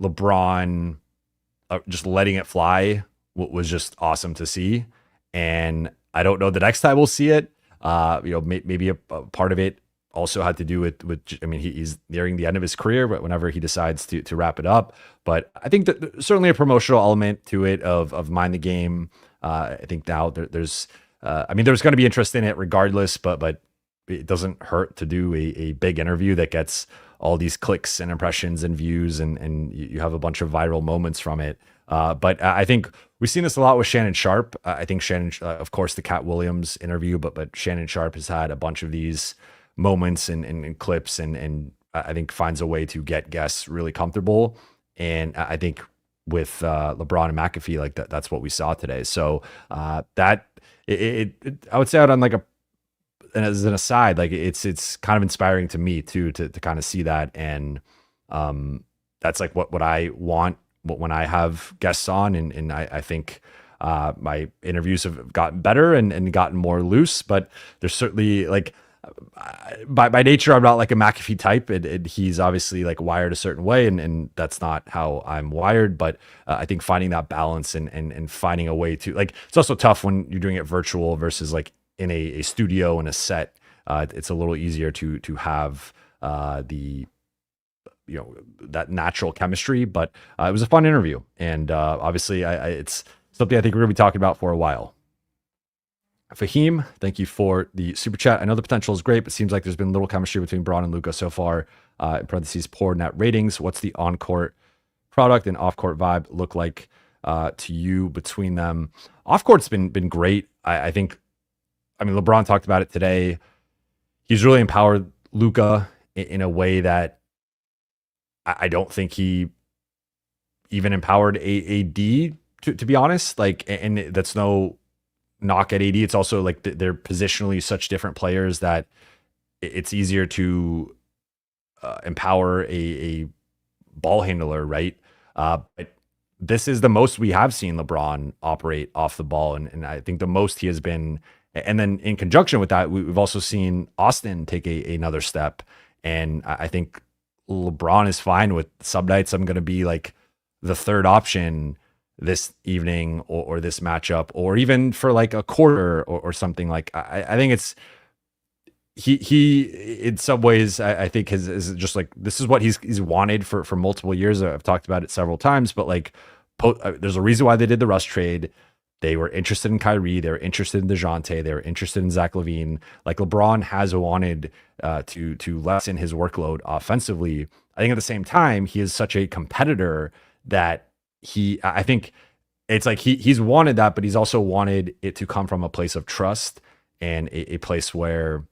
LeBron just letting it fly was just awesome to see. And I don't know the next time we'll see it. Maybe a part of it also had to do with I mean, he's nearing the end of his career, but whenever he decides to wrap it up. But I think that certainly a promotional element to it of Mind the Game. I think now there's there's going to be interest in it regardless, but it doesn't hurt to do a big interview that gets all these clicks and impressions and views, and you have a bunch of viral moments from it. But I think we've seen this a lot with Shannon Sharp. I think Shannon, of course, the Cat Williams interview, but Shannon Sharp has had a bunch of these moments and clips, and I think finds a way to get guests really comfortable. And I think with LeBron and McAfee, like that's what we saw today. So I would say, out on like as an aside, like it's kind of inspiring to me too, to kind of see that. And that's like what I want when I have guests on. And I think my interviews have gotten better and gotten more loose, but there's certainly like, by nature, I'm not like a McAfee type, and he's obviously like wired a certain way, and that's not how I'm wired. But I think finding that balance and finding a way to, like, it's also tough when you're doing it virtual versus like in a studio and a set. It's a little easier to have that natural chemistry. But it was a fun interview, and obviously it's something I think we're gonna be talking about for a while. Fahim, thank you for the super chat. I know the potential is great, but seems like there's been little chemistry between Braun and Luka so far. In parentheses, poor net ratings. What's the on-court product and off-court vibe look like to you between them? Off-court's been great. I think, LeBron talked about it today. He's really empowered Luka in a way that I don't think he even empowered AD, to be honest. Like, and that's no knock at AD. It's also like they're positionally such different players that it's easier to empower a ball handler, right? But this is the most we have seen LeBron operate off the ball, and I think the most he has been. And then in conjunction with that, we've also seen Austin take another step, and I think LeBron is fine with some nights I'm going to be like the third option this evening or this matchup, or even for like a quarter or something. Like I think it's he in some ways I think is just like, this is what he's wanted for multiple years. I've talked about it several times, but like there's a reason why they did the Russ trade. They were interested in Kyrie. They were interested in DeJounte. They were interested in Zach LaVine. Like, LeBron has wanted to lessen his workload offensively. I think at the same time, he is such a competitor that I think it's like he's wanted that, but he's also wanted it to come from a place of trust and a place where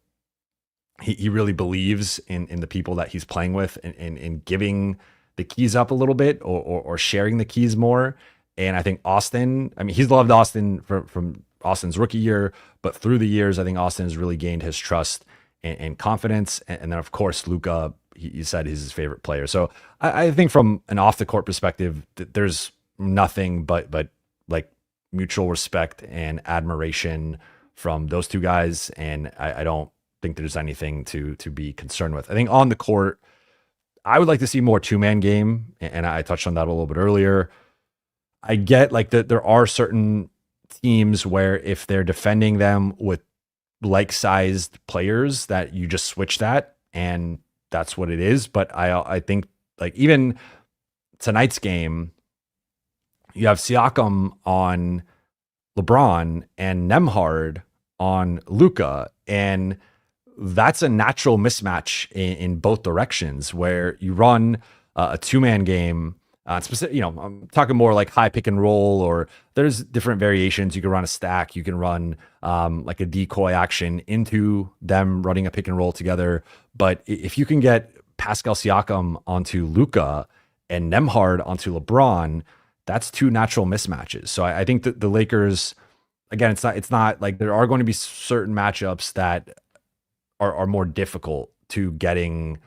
he really believes in the people that he's playing with, and giving the keys up a little bit or sharing the keys more. And I think Austin, I mean, he's loved Austin from Austin's rookie year, but through the years, I think Austin has really gained his trust and confidence. And then, of course, Luka, he said he's his favorite player. So I think from an off the court perspective, there's nothing but like mutual respect and admiration from those two guys. And I don't think there's anything to be concerned with. I think on the court, I would like to see more two-man game. And I touched on that a little bit earlier. I get like that there are certain teams where if they're defending them with like-sized players that you just switch that and that's what it is. But I think like even tonight's game, you have Siakam on LeBron and Nembhard on Luka, and that's a natural mismatch in both directions where you run a two-man game. Specific, I'm talking more like high pick and roll, or there's different variations. You can run a stack, you can run like a decoy action into them running a pick and roll together. But if you can get Pascal Siakam onto Luka and Nembhard onto LeBron, that's two natural mismatches. So I think that the Lakers, again, it's not like there are going to be certain matchups that are more difficult to getting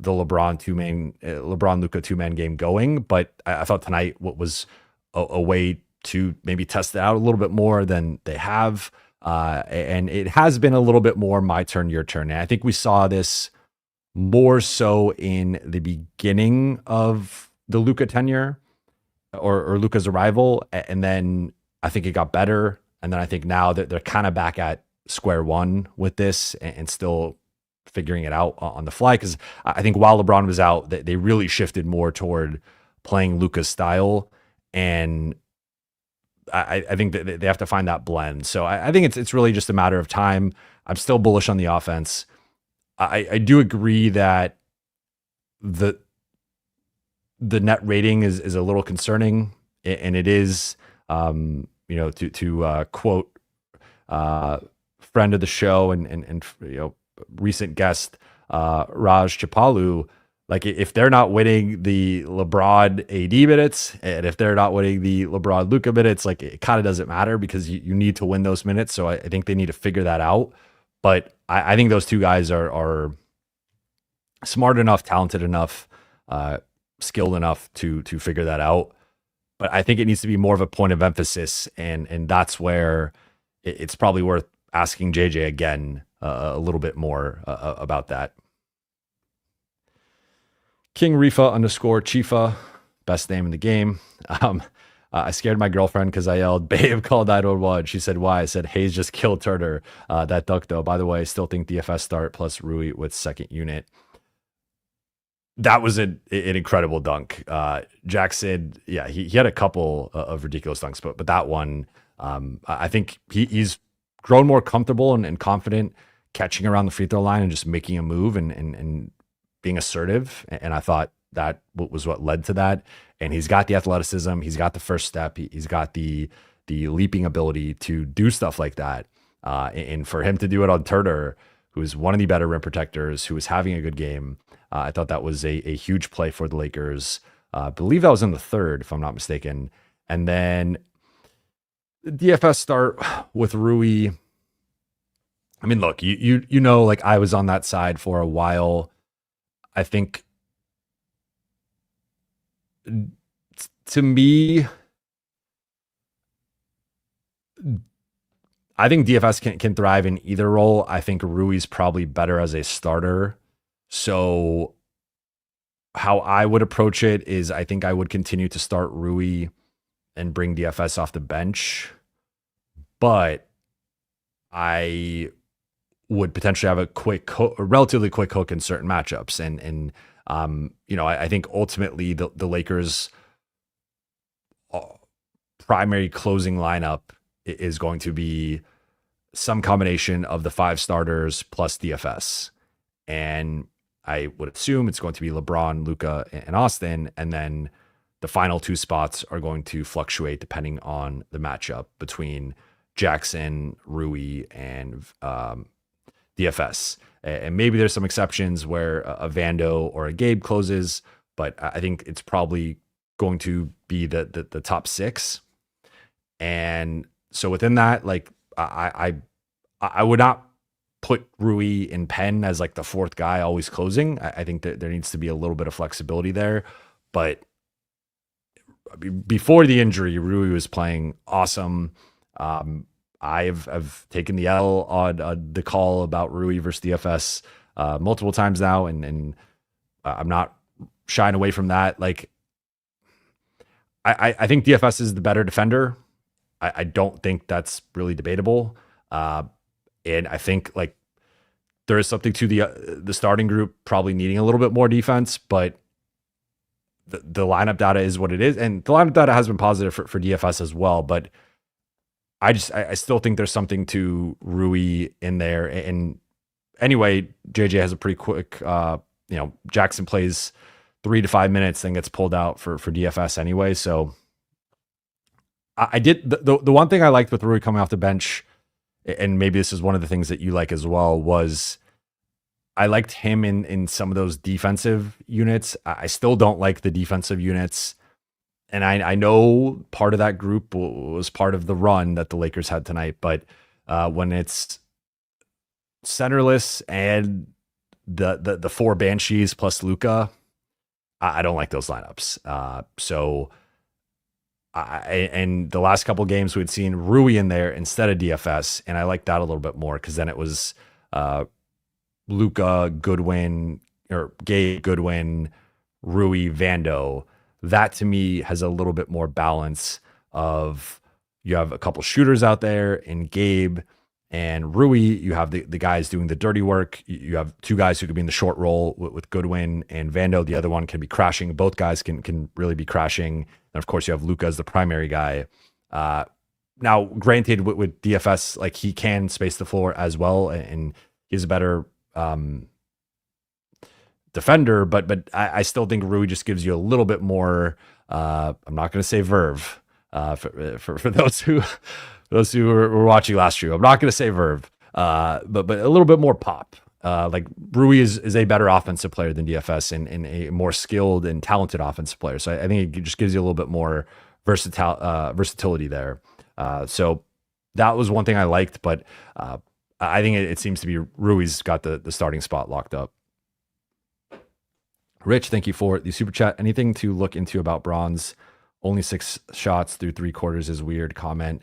the LeBron Luka two-man game going. But I thought tonight what was a way to maybe test it out a little bit more than they have. And it has been a little bit more my turn, your turn. And I think we saw this more so in the beginning of the Luka tenure or Luka's arrival. And then I think it got better. And then I think now that they're kind of back at square one with this and still figuring it out on the fly. Because I think while LeBron was out, they really shifted more toward playing Luka's style. And I think that they have to find that blend. So I think it's really just a matter of time. I'm still bullish on the offense. I do agree that the net rating is a little concerning, and it is, to quote friend of the show and recent guest Raj Chapalu, like if they're not winning the LeBron AD minutes and if they're not winning the LeBron Luka minutes, like it kind of doesn't matter because you need to win those minutes. So I think they need to figure that out. But I think those two guys are smart enough, talented enough, skilled enough to figure that out. But I think it needs to be more of a point of emphasis, and that's where it's probably worth asking JJ again a little bit more about that. King Rifa _ Chifa, best name in the game. I scared my girlfriend because I yelled, "Babe, call 911." She said, "Why?" I said, "Hayes just killed Turner." That dunk, though, by the way, I still think DFS start plus Rui with second unit. That was an incredible dunk. Jackson, yeah, he had a couple of ridiculous dunks, but that one, I think he's grown more comfortable and confident catching around the free throw line and just making a move and being assertive. And I thought that was what led to that. And he's got the athleticism. He's got the first step. He's got the leaping ability to do stuff like that. And for him to do it on Turner, who's one of the better rim protectors, who was having a good game, I thought that was a huge play for the Lakers. I believe that was in the third, if I'm not mistaken. And then the DFS start with Rui. I mean, look, you know, like I was on that side for a while. I think to me, I think DFS can thrive in either role. I think Rui's probably better as a starter. So how I would approach it is I think I would continue to start Rui and bring DFS off the bench. But I would potentially have a relatively quick hook in certain matchups. And I think ultimately the Lakers' primary closing lineup is going to be some combination of the 5 starters plus DFS. And I would assume it's going to be LeBron, Luka, and Austin. And then the final 2 spots are going to fluctuate depending on the matchup between Jackson, Rui, and DFS. And maybe there's some exceptions where a Vando or a Gabe closes, but I think it's probably going to be the top 6. And so within that, like I would not put Rui in pen as like the 4th guy always closing. I think that there needs to be a little bit of flexibility there. But before the injury, Rui was playing awesome. I've taken the L on the call about Rui versus DFS multiple times now, and I'm not shying away from that. Like, I think DFS is the better defender. I don't think that's really debatable. And I think like there is something to the starting group probably needing a little bit more defense, but the lineup data is what it is, and the lineup data has been positive for DFS as well. But I still think there's something to Rui in there. And anyway, JJ has a pretty quick, Jackson plays 3 to 5 minutes, then gets pulled out for DFS anyway. So I did the one thing I liked with Rui coming off the bench, and maybe this is one of the things that you like as well, was I liked him in some of those defensive units. I still don't like the defensive units. And I know part of that group was part of the run that the Lakers had tonight, but when it's centerless and the 4 Banshees plus Luka, I don't like those lineups. And the last couple games we'd seen Rui in there instead of DFS, and I like that a little bit more because then it was Luka, Goodwin, or Gabe, Goodwin, Rui, Vando. That to me has a little bit more balance of you have a couple shooters out there in Gabe and Rui. You have the guys doing the dirty work. You have 2 guys who could be in the short roll with Goodwin and Vando. The other one can be crashing. Both guys can really be crashing. And of course, you have Luka as the primary guy. Now, granted, with DFS, like he can space the floor as well, and he's a better defender. But I still think Rui just gives you a little bit more. I'm not going to say verve for those who were watching last year. I'm not going to say verve, but a little bit more pop. Like Rui is a better offensive player than DFS and a more skilled and talented offensive player. So I think it just gives you a little bit more versatility there. So that was one thing I liked, but I think it seems to be Rui's got the starting spot locked up. Rich, thank you for the super chat. Anything to look into about Bronze? Only 6 shots through 3 quarters is weird. Comment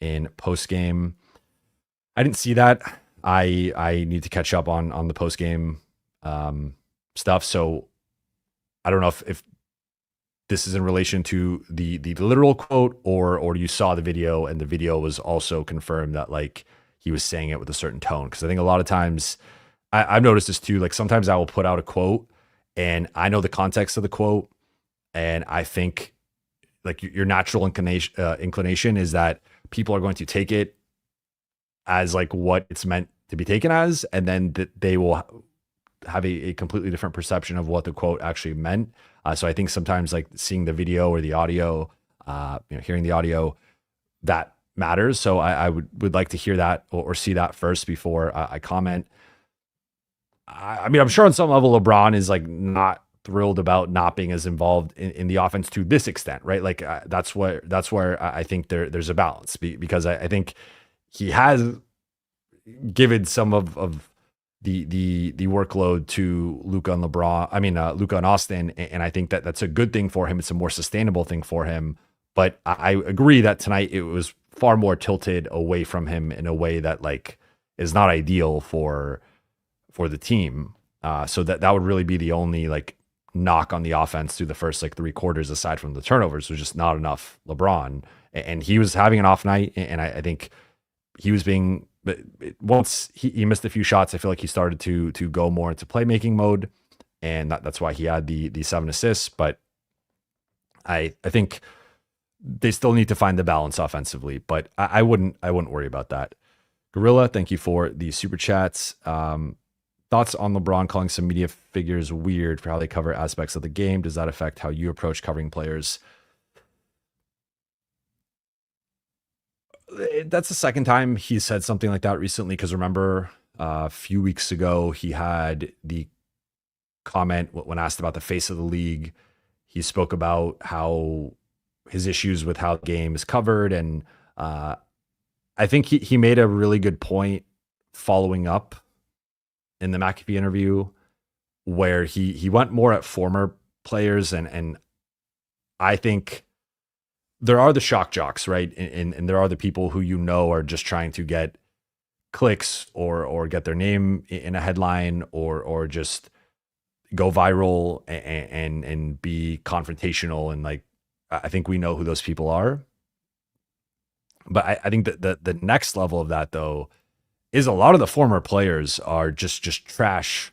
in post game. I didn't see that. I need to catch up on the post game stuff. So I don't know if this is in relation to the literal quote or you saw the video and the video was also confirmed that like he was saying it with a certain tone. Because I think a lot of times I've noticed this too. Like sometimes I will put out a quote and I know the context of the quote, and I think like your natural inclination is that people are going to take it as like what it's meant to be taken as, and then they will have a completely different perception of what the quote actually meant. So I think sometimes like seeing the video or the audio, hearing the audio, that matters. So I would like to hear that or see that first before I comment. I mean, I'm sure on some level LeBron is like not thrilled about not being as involved in the offense to this extent, right? Like that's where I think there's a balance because I think he has given some of the workload to Luka and LeBron. I mean, Luka and Austin, and I think that's a good thing for him. It's a more sustainable thing for him. But I agree that tonight it was far more tilted away from him in a way that like is not ideal for the team. So that would really be the only like knock on the offense through the first like 3 quarters, aside from the turnovers, was just not enough LeBron. And he was having an off night, and I think he was being. But once he missed a few shots, I feel like he started to go more into playmaking mode, and that's why he had the 7 assists. But I think they still need to find the balance offensively. But I wouldn't worry about that. Gorilla, thank you for the super chats. Thoughts on LeBron calling some media figures weird for how they cover aspects of the game? Does that affect how you approach covering players? That's the second time he said something like that recently. Because remember, a few weeks ago, he had the comment when asked about the face of the league. he spoke about how his issues with how the game is covered. And I think he made a really good point following up in the McAfee interview where he went more at former players. And I think there are the shock jocks, right? And there are the people who, are just trying to get clicks or get their name in a headline or just go viral and be confrontational. And like, I think we know who those people are. But I think that the next level of that, though, is a lot of the former players are just trash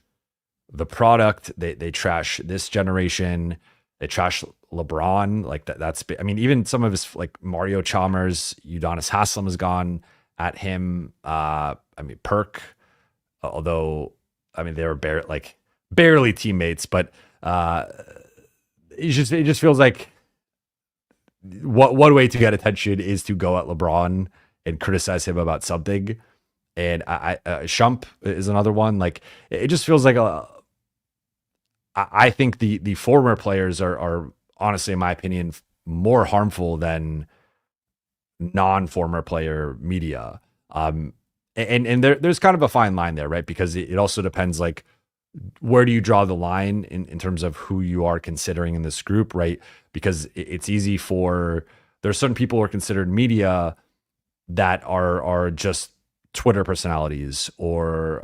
the product. They trash this generation. They trash LeBron. Like that's, I mean, even some of his like Mario Chalmers, Udonis Haslem has gone at him. I mean, Perk, although, I mean, they were barely teammates, but it just feels like one way to get attention is to go at LeBron and criticize him about something. And Shump is another one. Like, it just feels like I think the former players are honestly, in my opinion, more harmful than non-former player media. And there's kind of a fine line there, right? Because it also depends, like, where do you draw the line in terms of who you are considering in this group, right? Because it's easy there's certain people who are considered media that are just Twitter personalities or,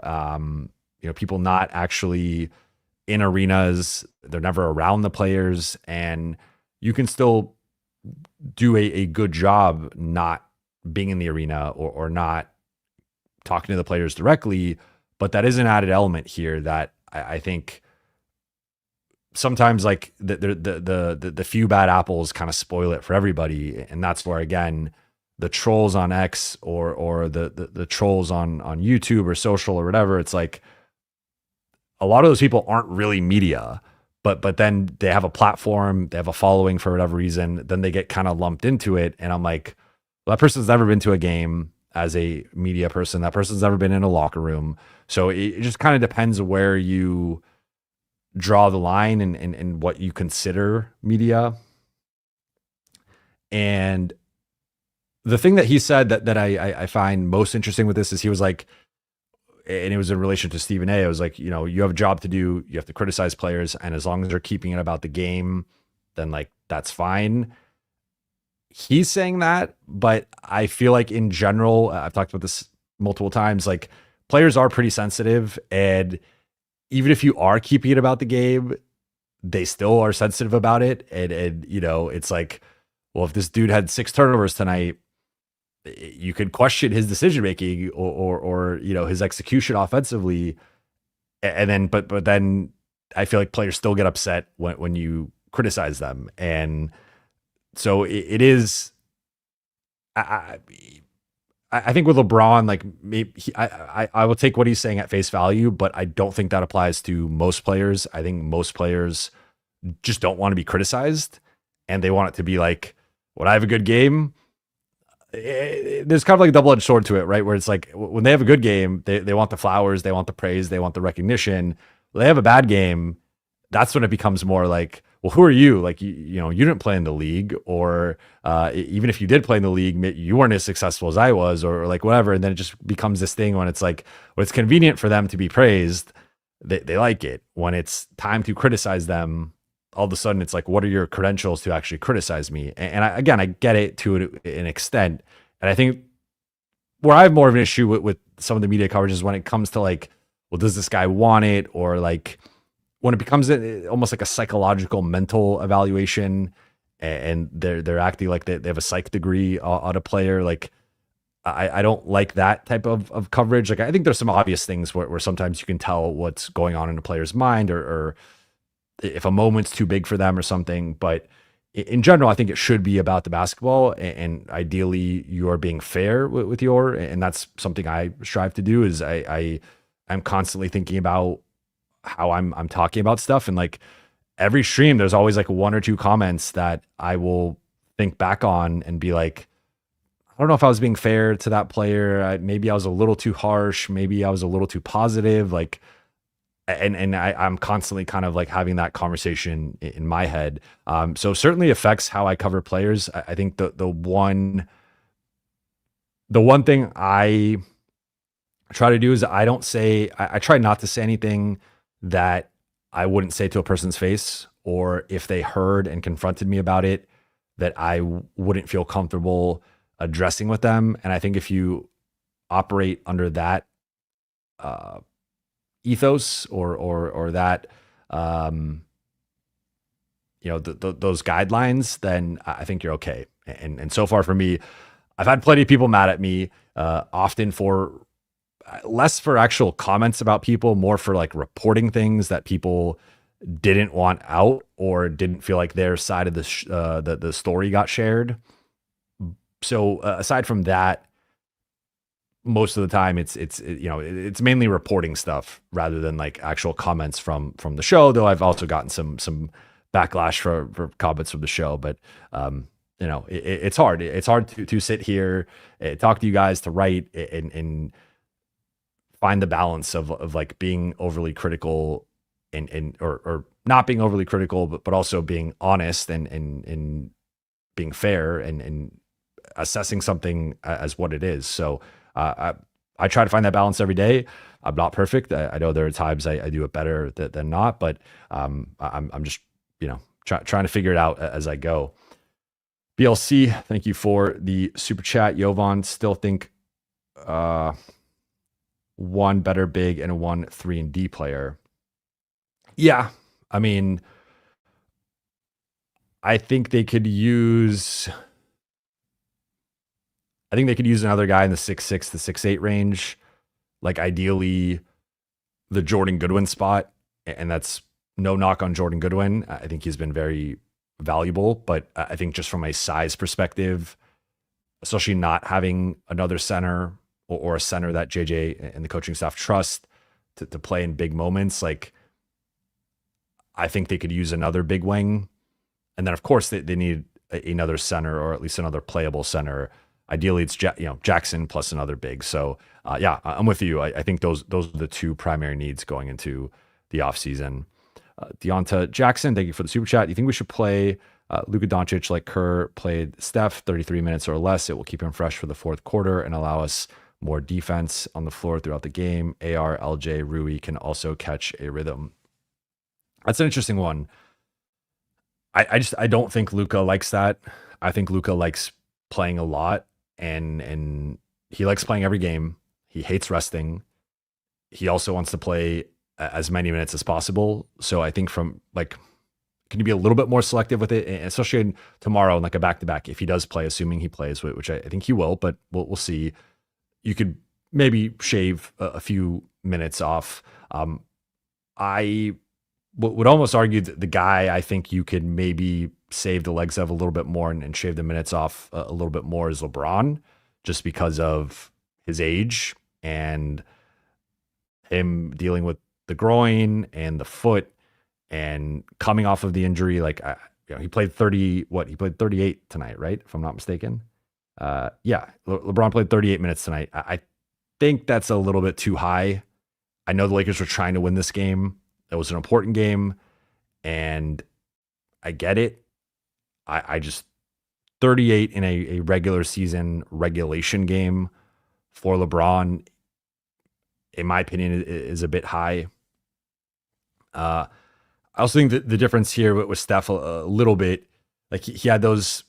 people not actually in arenas. They're never around the players, and you can still do a good job not being in the arena or not talking to the players directly. But that is an added element here that I think sometimes, like, the few bad apples kind of spoil it for everybody. And that's where, again, the trolls on X or the trolls on YouTube or social or whatever, it's like a lot of those people aren't really media, but then they have a platform, they have a following for whatever reason, then they get kind of lumped into it. And I'm like, well, that person's never been to a game as a media person. That person's never been in a locker room. So it just kind of depends where you draw the line and what you consider media. And the thing that he said that I find most interesting with this is he was like, and it was in relation to Stephen A. It was like, you have a job to do. You have to criticize players. And as long as they're keeping it about the game, then like, that's fine. He's saying that, but I feel like in general, I've talked about this multiple times, like, players are pretty sensitive. And even if you are keeping it about the game, they still are sensitive about it. And it's like, well, if this dude had 6 turnovers tonight, you could question his decision making or his execution offensively, and then but then I feel like players still get upset when you criticize them. And so it is. I think with LeBron, like, maybe I will take what he's saying at face value, but I don't think that applies to most players. I think most players just don't want to be criticized, and they want it to be like, when I have a good game. There's kind of like a double-edged sword to it, right? Where it's like, when they have a good game, they want the flowers, they want the praise, they want the recognition. When they have a bad game, that's when it becomes more like, well, who are you? Like, you didn't play in the league, or even if you did play in the league, you weren't as successful as I was, or like whatever. And then it just becomes this thing when it's like, when it's convenient for them to be praised, they like it. When it's time to criticize them, all of a sudden it's like, what are your credentials to actually criticize me? And I get it to an extent. And I think where I have more of an issue with some of the media coverage is when it comes to like, well, does this guy want it? Or like when it becomes almost like a psychological mental evaluation, and they're acting like they have a psych degree on a player. Like, I don't like that type of coverage. Like, I think there's some obvious things where sometimes you can tell what's going on in a player's mind, or if a moment's too big for them or something. But in general, I think it should be about the basketball, and ideally you're being fair with and that's something I strive to do. Is I'm constantly thinking about how I'm talking about stuff, and like every stream, there's always like 1 or 2 comments that I will think back on and be like, I don't know if I was being fair to that player. Maybe I was a little too harsh. Maybe I was a little too positive. Like, and I'm constantly kind of like having that conversation in my head. So certainly affects how I cover players. I think the one thing I try to do is I try not to say anything that I wouldn't say to a person's face, or if they heard and confronted me about it, that I wouldn't feel comfortable addressing with them. And I think if you operate under that ethos or that those guidelines, then I think you're okay. And so far for me, I've had plenty of people mad at me, often for less for actual comments about people, more for like reporting things that people didn't want out or didn't feel like their side of the story got shared. So aside from that, most of the time it's mainly reporting stuff rather than like actual comments from the show. Though I've also gotten some backlash for comments from the show, but it's hard. It's hard to sit here, talk to you guys, to write and find the balance of like being overly critical or not being overly critical, but also being honest and being fair and assessing something as what it is. So I try to find that balance every day. I'm not perfect. I know there are times I do it better than not, but I'm just trying to figure it out as I go. BLC, thank you for the super chat. Jovan, still think one better big and one 3-and-D player. Yeah, I mean, I think they could use another guy in the 6'6" to 6'8" range, like ideally the Jordan Goodwin spot. And that's no knock on Jordan Goodwin. I think he's been very valuable, but I think just from a size perspective, especially not having another center or a center that JJ and the coaching staff trust to play in big moments, like I think they could use another big wing. And then of course they need another center, or at least another playable center. Ideally it's Jackson plus another big. So yeah, I'm with you. I think those are the two primary needs going into the offseason. Deonta Jackson, thank you for the super chat. You think we should play Luka Doncic like Kerr played Steph, 33 minutes or less? It will keep him fresh for the fourth quarter and allow us more defense on the floor throughout the game. AR, LJ, Rui can also catch a rhythm. That's an interesting one. I don't think Luka likes that. I think Luka likes playing a lot, and he likes playing every game. He hates resting. He also wants to play as many minutes as possible. So I think from like, can you be a little bit more selective with it, especially tomorrow in like a back-to-back, if he does play, assuming he plays, which I think he will, but we'll see. You could maybe shave a few minutes off. I would almost argue that the guy I think you could maybe save the legs of a little bit more and shave the minutes off a little bit more is LeBron, just because of his age and him dealing with the groin and the foot and coming off of the injury. Like, he played 38 tonight, right? If I'm not mistaken. Yeah, LeBron played 38 minutes tonight. I think that's a little bit too high. I know the Lakers were trying to win this game. It was an important game, and I get it. I just 38 in a regular season regulation game for LeBron, in my opinion, is a bit high. I also think that the difference here with Steph a little bit, like he had those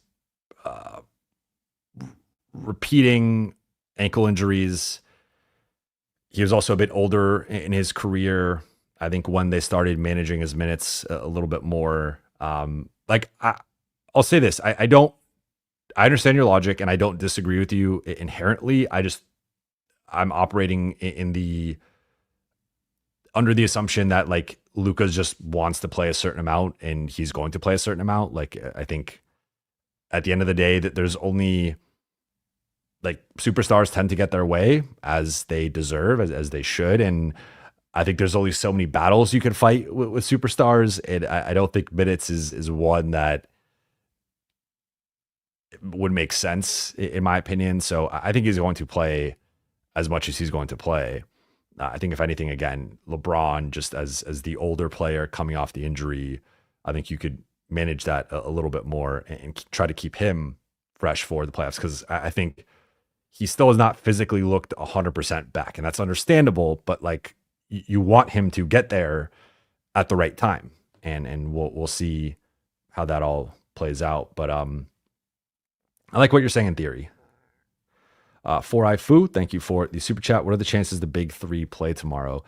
repeating ankle injuries. He was also a bit older in his career. I think when they started managing his minutes a little bit more, I'll say this. I understand your logic and I don't disagree with you inherently. I'm operating under the assumption that like Luka just wants to play a certain amount and he's going to play a certain amount. Like, I think at the end of the day that there's only like superstars tend to get their way as they deserve, as they should. And I think there's only so many battles you can fight with superstars. And I don't think minutes is one that would make sense in my opinion. So I think he's going to play as much as he's going to play. I think if anything, again, LeBron, just as the older player coming off the injury, I think you could manage that a little bit more and try to keep him fresh for the playoffs, because I think he still has not physically looked 100% back, and that's understandable. But like, you want him to get there at the right time, and we'll see how that all plays out. But I like what you're saying in theory. 4i Fu, thank you for the super chat. What are the chances the big three play tomorrow?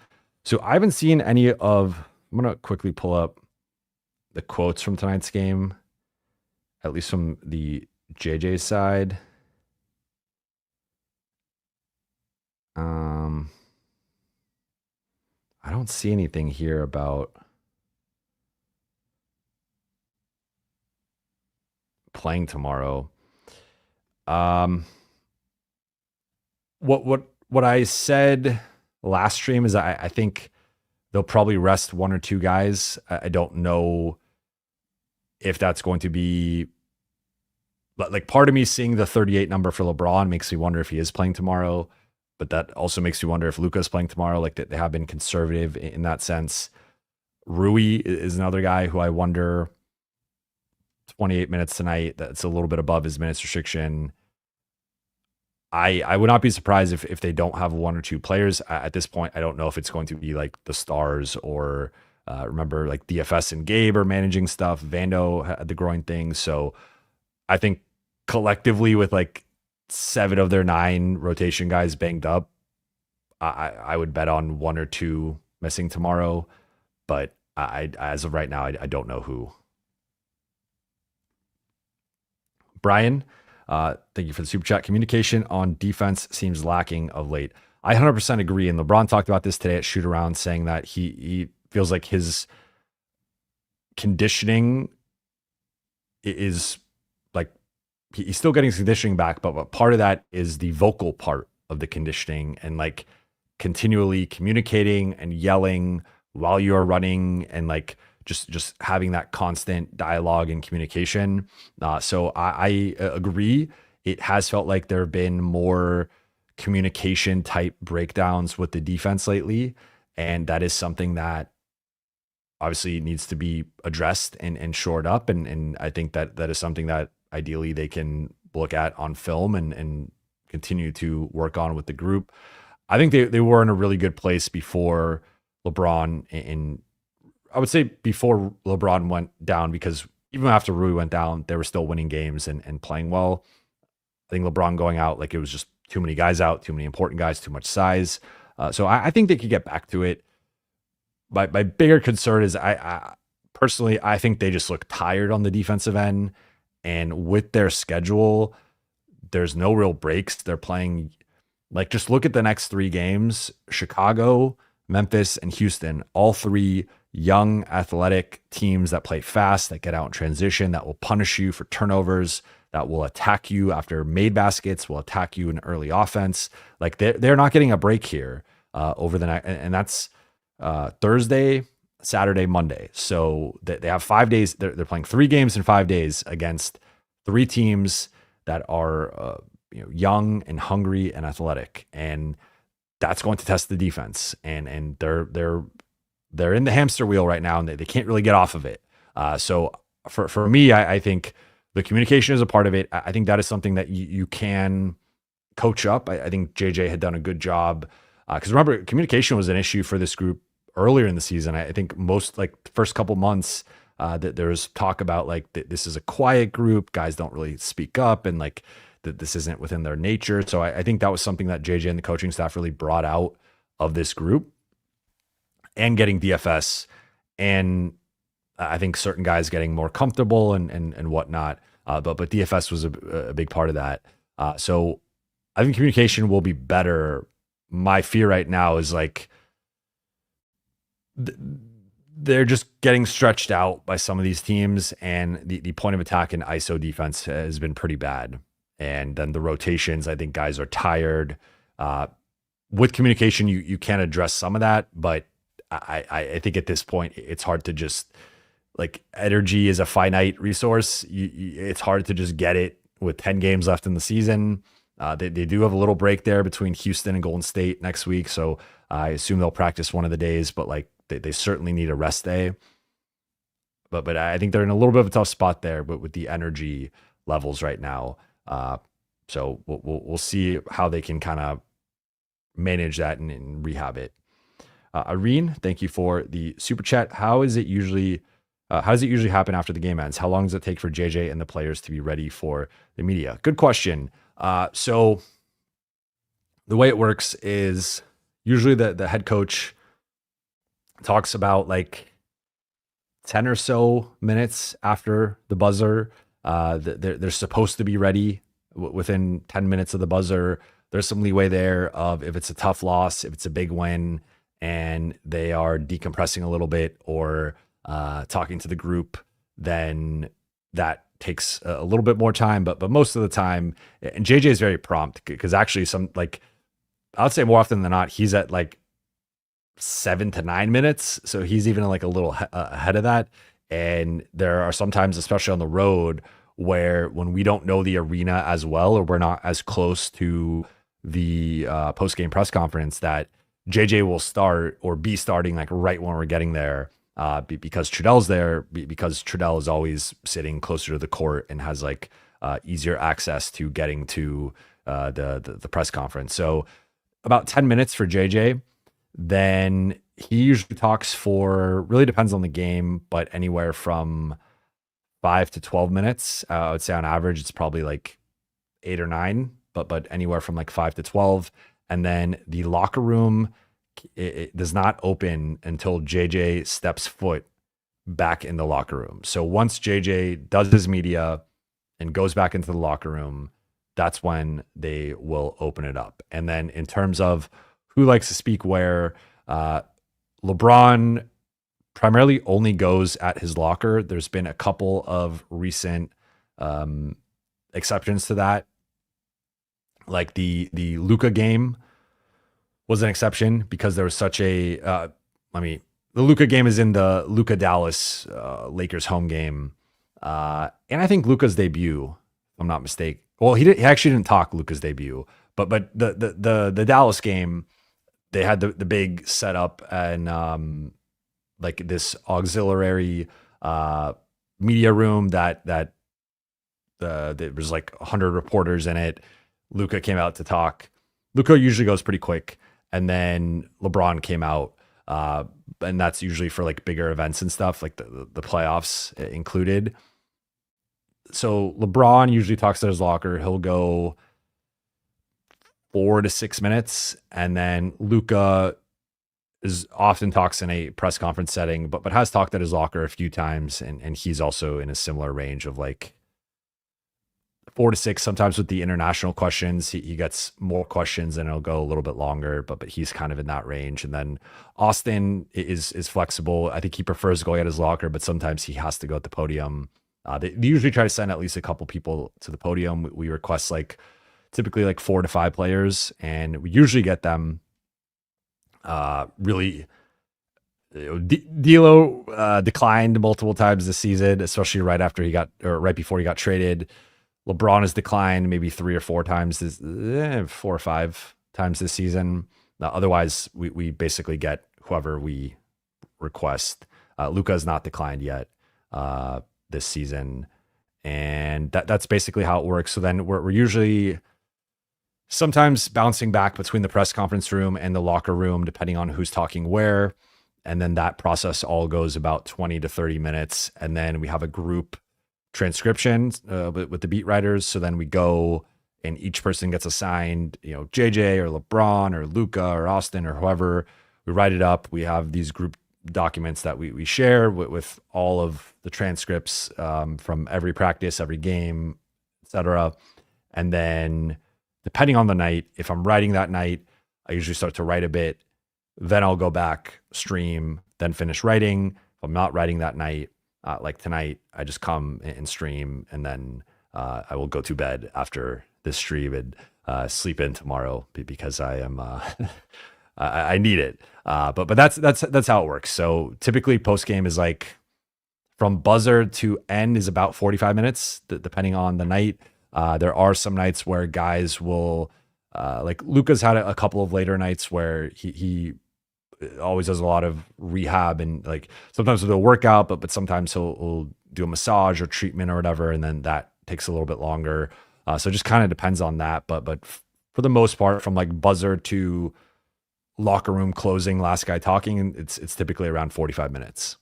So I haven't seen any of. I'm gonna quickly pull up the quotes from tonight's game, at least from the JJ side. I don't see anything here about playing tomorrow. What I said last stream is I think they'll probably rest one or two guys. I don't know if that's going to be, like, part of me seeing the 38 number for LeBron makes me wonder if he is playing tomorrow, but that also makes me wonder if Luka's playing tomorrow. Like, they have been conservative in that sense. Rui is another guy who I wonder, 28 minutes tonight, that's a little bit above his minutes restriction. I would not be surprised if they don't have one or two players at this point. I don't know if it's going to be like the Stars or remember, like, DFS and Gabe are managing stuff. Vando had the groin thing. So I think collectively, with like 7 of their 9 rotation guys banged up, I would bet on 1 or 2 missing tomorrow. But as of right now, I don't know who. Brian, thank you for the super chat. Communication on defense seems lacking of late. I 100% agree. And LeBron talked about this today at Shoot Around, saying that he feels like his conditioning is like, he's still getting his conditioning back, but part of that is the vocal part of the conditioning, and like continually communicating and yelling while you're running, and like just having that constant dialogue and communication. So I agree. It has felt like there have been more communication type breakdowns with the defense lately. And that is something that obviously needs to be addressed and shored up. And I think that is something that ideally they can look at on film and continue to work on with the group. I think they were in a really good place before LeBron, and I would say before LeBron went down, because even after Rui went down, they were still winning games and playing well. I think LeBron going out, like, it was just too many guys out, too many important guys, too much size. So I think they could get back to it. My bigger concern is I personally think they just look tired on the defensive end, and with their schedule, there's no real breaks. They're playing, like, just look at the next 3 games: Chicago, Memphis, and Houston. All 3 young, athletic teams that play fast, that get out in transition, that will punish you for turnovers, that will attack you after made baskets, will attack you in early offense. Like, they're not getting a break here over the night, and that's Thursday, Saturday, Monday. So they have 5 days. They're playing 3 games in 5 days against 3 teams that are young and hungry and athletic, and that's going to test the defense. And they're in the hamster wheel right now, and they can't really get off of it. So for me, I think the communication is a part of it. I think that is something that you can coach up. I think JJ had done a good job, because remember, communication was an issue for this group earlier in the season. I think most, like, the first couple months, that there was talk about, like, this is a quiet group. Guys don't really speak up, and like that this isn't within their nature. So I think that was something that JJ and the coaching staff really brought out of this group, and getting DFS, and I think certain guys getting more comfortable and whatnot. But DFS was a big part of that. So I think communication will be better. My fear right now is, like, they're just getting stretched out by some of these teams, and the point of attack and ISO defense has been pretty bad. And then the rotations, I think guys are tired. With communication, you can address some of that, but I think at this point, it's hard to just, like, energy is a finite resource. It's hard to just get it with 10 games left in the season. They do have a little break there between Houston and Golden State next week, so I assume they'll practice one of the days, but like they certainly need a rest day. But I think they're in a little bit of a tough spot there, but with the energy levels right now. So we'll see how they can kind of manage that and rehab it. Irene, thank you for the super chat. How does it usually happen after the game ends? How long does it take for JJ and the players to be ready for the media? Good question. So the way it works is usually the head coach talks about like 10 or so minutes after the buzzer. They're supposed to be ready within 10 minutes of the buzzer. There's some leeway there of if it's a tough loss, if it's a big win, and they are decompressing a little bit or talking to the group, then that takes a little bit more time. But most of the time, and JJ is very prompt because actually I would say more often than not, he's at like 7 to 9 minutes. So he's even like a little ahead of that. And there are sometimes, especially on the road, where when we don't know the arena as well, or we're not as close to the post-game press conference, that JJ will start or be starting like right when we're getting there because Trudell's there, because Trudell is always sitting closer to the court and has like easier access to getting to the press conference. So about 10 minutes for JJ. Then he usually talks for, really depends on the game, but anywhere from 5 to 12 minutes. I would say on average, it's probably like 8 or 9, but anywhere from like 5 to 12. And then the locker room, it does not open until JJ steps foot back in the locker room. So once JJ does his media and goes back into the locker room, that's when they will open it up. And then in terms of who likes to speak where, LeBron primarily only goes at his locker. There's been a couple of recent exceptions to that. Like the Luka game was an exception because there was such a, the Luka game is in the Luka Dallas Lakers home game. And I think Luka's debut, if I'm not mistaken. Well, he actually didn't talk Luka's debut, but the Dallas game, they had the big setup and like this auxiliary media room that there was like 100 reporters in it. Luka came out to talk. Luka usually goes pretty quick, and then LeBron came out, and that's usually for like bigger events and stuff, like the playoffs included. So LeBron usually talks to his locker. He'll go 4 to 6 minutes, and then Luka often talks in a press conference setting, but has talked at his locker a few times, and he's also in a similar range of like 4 to 6. Sometimes with the international questions, he gets more questions and it'll go a little bit longer, but he's kind of in that range. And then Austin is flexible. I think he prefers going at his locker, but sometimes he has to go at the podium. They usually try to send at least a couple people to the podium. We request typically like 4 to 5 players, and we usually get them. Really, D'Lo declined multiple times this season, especially right before he got traded. LeBron has declined maybe 3 or 4 times 4 or 5 times this season. Otherwise, we basically get whoever we request. Luka has not declined yet this season, and that's basically how it works. So then we're usually sometimes bouncing back between the press conference room and the locker room, depending on who's talking where. And then that process all goes about 20 to 30 minutes. And then we have a group transcription with the beat writers. So then we go and each person gets assigned, JJ or LeBron or Luka or Austin or whoever. We write it up. We have these group documents that we share with all of the transcripts from every practice, every game, etc. And then depending on the night, if I'm writing that night, I usually start to write a bit. Then I'll go back, stream, then finish writing. If I'm not writing that night, like tonight, I just come and stream, and then I will go to bed after this stream and sleep in tomorrow because I am I need it. But that's how it works. So typically post game is like from buzzer to end is about 45 minutes, depending on the night. There are some nights where guys will, like Luka's had a couple of later nights where he always does a lot of rehab and like sometimes he'll work out, but sometimes he'll do a massage or treatment or whatever, and then that takes a little bit longer. So it just kind of depends on that. But for the most part, from like buzzer to locker room closing, last guy talking, it's typically around 45 minutes.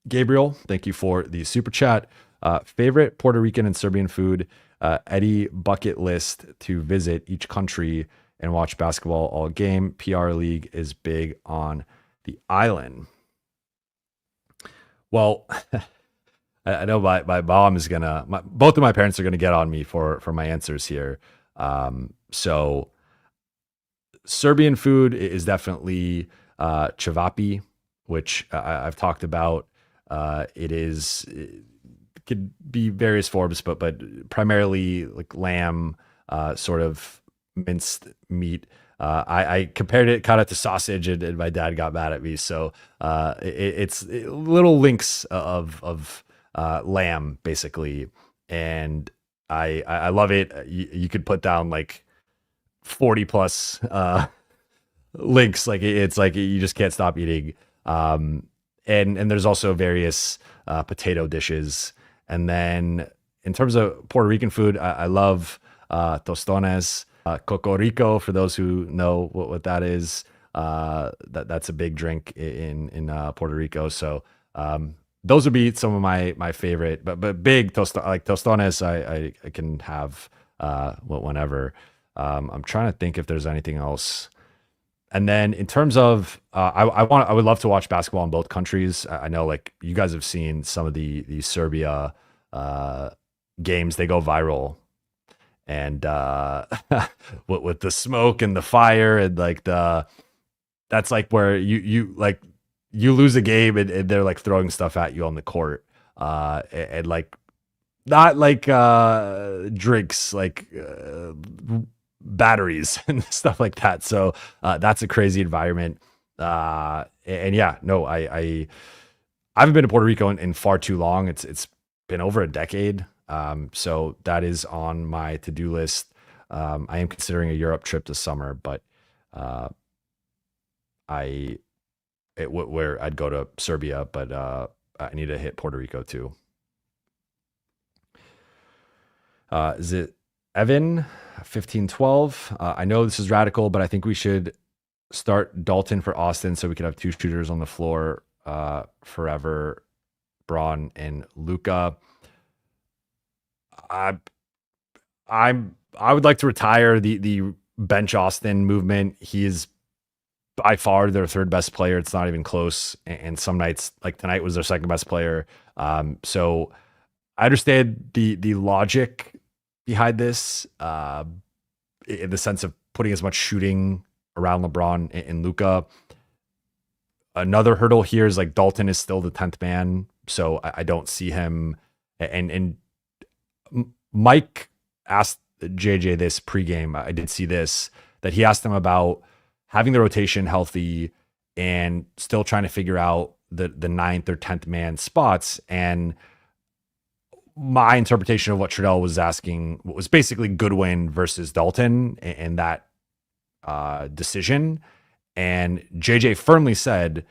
Gabriel, thank you for the super chat. Favorite Puerto Rican and Serbian food, Eddie bucket list to visit each country and watch basketball all game. PR League is big on the island. Well, I know my mom is both of my parents are gonna get on me for my answers here. So Serbian food is definitely cevapi, which I've talked about. It could be various forms, but primarily like lamb, sort of minced meat. I compared it kind of to sausage, and my dad got mad at me. So it's little links of lamb basically, and I love it. You could put down like 40 plus links. Like it's like you just can't stop eating. And there's also various potato dishes. And then in terms of Puerto Rican food, I love tostones, cocorico, for those who know what that is. That's a big drink in Puerto Rico. So those would be some of my favorite, but big tostones I can have whenever. I'm trying to think if there's anything else. And then in terms of, I would love to watch basketball in both countries. I know like you guys have seen some of the Serbia games, they go viral, and with the smoke and the fire and like that's like where you lose a game and they're like throwing stuff at you on the court, and like not like drinks, like batteries and stuff like that. So that's a crazy environment. And yeah, no, I haven't been to Puerto Rico in far too long. It's been over a decade. So that is on my to-do list. I am considering a Europe trip this summer, but where I'd go to Serbia, but I need to hit Puerto Rico too. Is it Evan 1512? I know this is radical, but I think we should start Dalton for Austin so we could have two shooters on the floor forever, Braun and Luka. I would like to retire the bench Austin movement. He is by far their third best player. It's not even close. And some nights, like tonight, was their second best player. So I understand the logic behind this, in the sense of putting as much shooting around LeBron and Luka. Another hurdle here is like Dalton is still the 10th man, so I don't see him. And Mike asked JJ this pregame. I did see this, that he asked him about having the rotation healthy and still trying to figure out the 9th or 10th man spots. And my interpretation of what Trudell was asking was basically Goodwin versus Dalton and that decision. And JJ firmly said,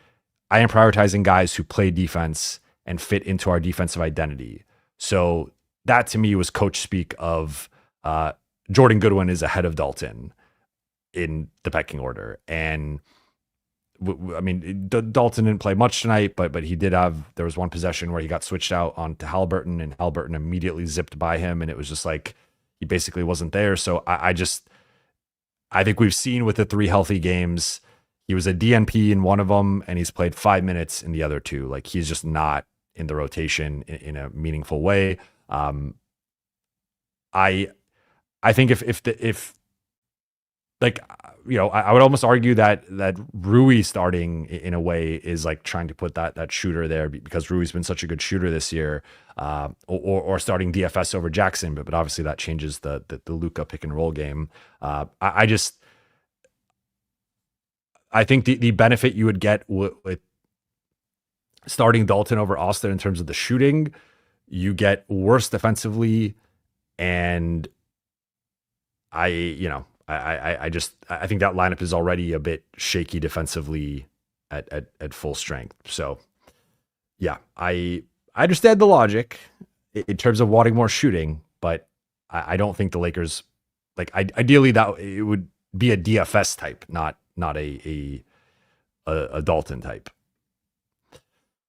I am prioritizing guys who play defense and fit into our defensive identity. So that to me was coach speak of Jordan Goodwin is ahead of Dalton in the pecking order. And I mean, Dalton didn't play much tonight, but he did have, there was one possession where he got switched out onto Haliburton and Haliburton immediately zipped by him. And it was just like, he basically wasn't there. So I think we've seen with the 3 healthy games, he was a DNP in one of them and he's played 5 minutes in the other 2. Like he's just not in the rotation in a meaningful way. I think if like, you know, I would almost argue that Rui starting in a way is like trying to put that shooter there because Rui's been such a good shooter this year, or starting DFS over Jackson, but obviously that changes the Luka pick and roll game. I think the benefit you would get with starting Dalton over Austin in terms of the shooting, you get worse defensively And I think that lineup is already a bit shaky defensively at full strength. So yeah, I understand the logic in terms of wanting more shooting, but I don't think the Lakers, like, ideally that it would be a DFS type, not a Dalton type.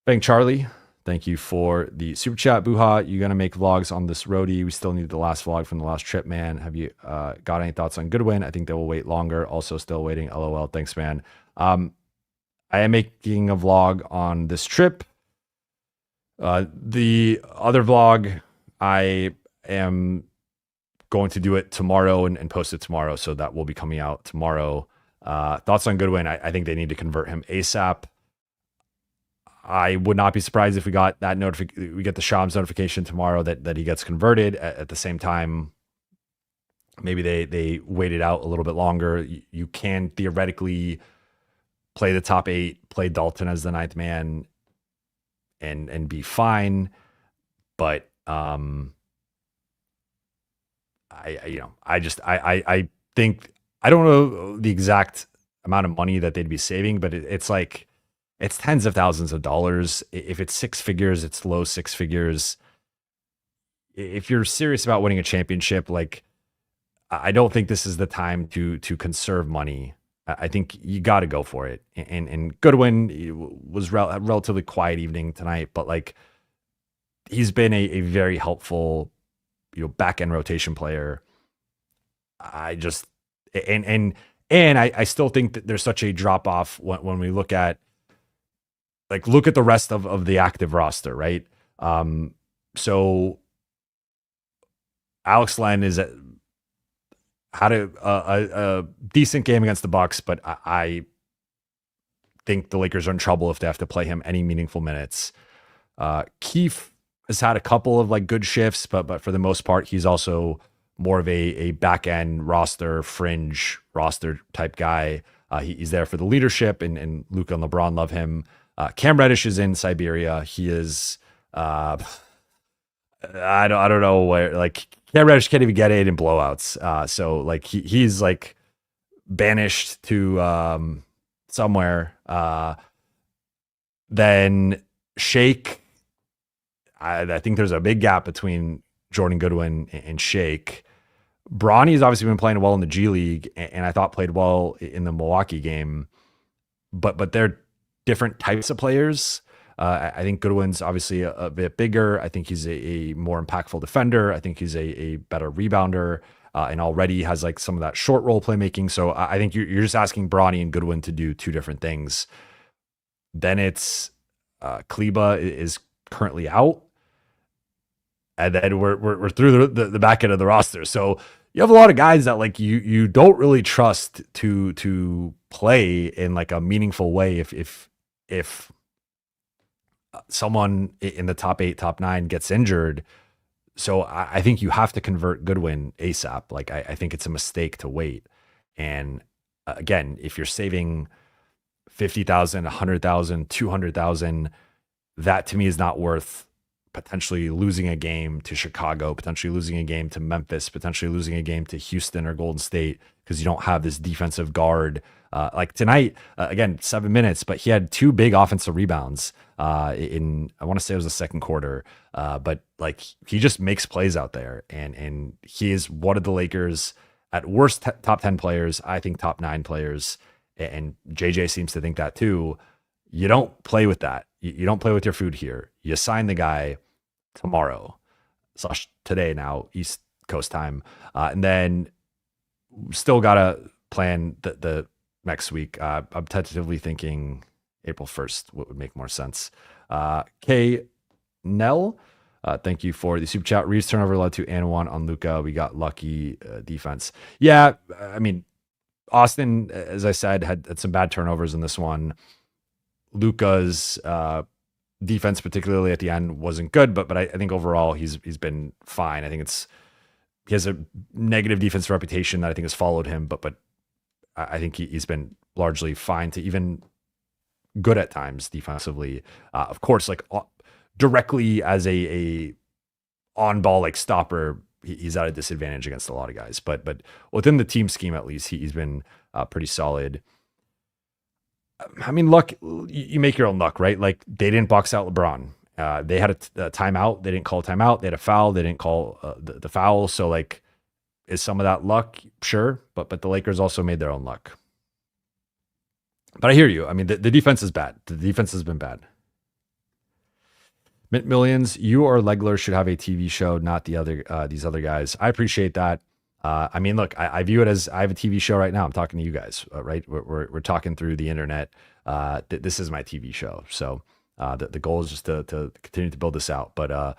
Bang Charlie, thank you for the super chat. Buha, you gonna make vlogs on this roadie? We still need the last vlog from the last trip, man. Have you got any thoughts on Goodwin? I think they will wait longer. Also, still waiting. LOL. Thanks, man. I am making a vlog on this trip. The other vlog, I am going to do it tomorrow and post it tomorrow, so that will be coming out tomorrow. Thoughts on Goodwin? I think they need to convert him ASAP. I would not be surprised if we got that we get the Shams notification tomorrow that he gets converted. At the same time, maybe they wait it out a little bit longer. You can theoretically play the top 8, play Dalton as the 9th man, and be fine. But I think, I don't know the exact amount of money that they'd be saving, but it's like, it's tens of thousands of dollars. If it's 6 figures, it's low 6 figures. If you're serious about winning a championship, like, I don't think this is the time to conserve money. I think you got to go for it. And Goodwin was a relatively quiet evening tonight, but like, he's been a very helpful, back end rotation player. I just and I still think that there's such a drop off when we look at the rest of the active roster, right? So Alex Len had a decent game against the Bucks, but I think the Lakers are in trouble if they have to play him any meaningful minutes. Keefe has had a couple of good shifts, but for the most part, he's also more of a back end roster, fringe roster type guy. He's there for the leadership, and Luka and LeBron love him. Cam Reddish is in Siberia. He is, I don't know where, Cam Reddish can't even get it in blowouts. So he's banished to somewhere. Then Shake, I think there's a big gap between Jordan Goodwin and Shake. Bronny's obviously been playing well in the G League, and I thought played well in the Milwaukee game, but they're different types of players. I think Goodwin's obviously a bit bigger. I think he's a more impactful defender. I think he's a better rebounder, and already has some of that short roll playmaking. So I think you're just asking Bronny and Goodwin to do two different things. Then it's Kleba is currently out, and then we're through the back end of the roster. So you have a lot of guys that you don't really trust to play in a meaningful way if someone in the top 8, top 9 gets injured. So I think you have to convert Goodwin ASAP. I think it's a mistake to wait. And again, if you're saving 50,000, 100,000, 200,000, that to me is not worth potentially losing a game to Chicago, potentially losing a game to Memphis, potentially losing a game to Houston or Golden State, because you don't have this defensive guard. Tonight, again, 7 minutes, but he had 2 big offensive rebounds in, I want to say it was the second quarter. But he just makes plays out there, and he is one of the Lakers at worst top 10 players, I think top 9 players. And JJ seems to think that too. You don't play with that. You don't play with your food here. You sign the guy tomorrow / today now, East Coast time. And then still got to plan the next week. I'm tentatively thinking April 1st would make more sense. K. Nell, thank you for the super chat. Reeves turnover led to and one on Luka. We got lucky defense. Yeah, I mean, Austin, as I said, had some bad turnovers in this one. Luka's defense, particularly at the end, wasn't good, but I think overall he's been fine. I think he has a negative defense reputation that I think has followed him, but I think he's been largely fine to even good at times defensively. Of course, directly as a on ball stopper, he's at a disadvantage against a lot of guys. But within the team scheme, at least, he's been pretty solid. I mean, luck, you make your own luck, right? Like, they didn't box out LeBron. They had a timeout. They didn't call timeout. They had a foul. They didn't call the foul. So, like, is some of that luck? Sure. But the Lakers also made their own luck. But I hear you. I mean, the defense is bad. The defense has been bad. Mint Millions, you or Legler should have a TV show, not the other these other guys. I appreciate that. I mean, look, I view it as I have a TV show right now. I'm talking to you guys, right? We're talking through the internet. This is my TV show. So the goal is just to continue to build this out. But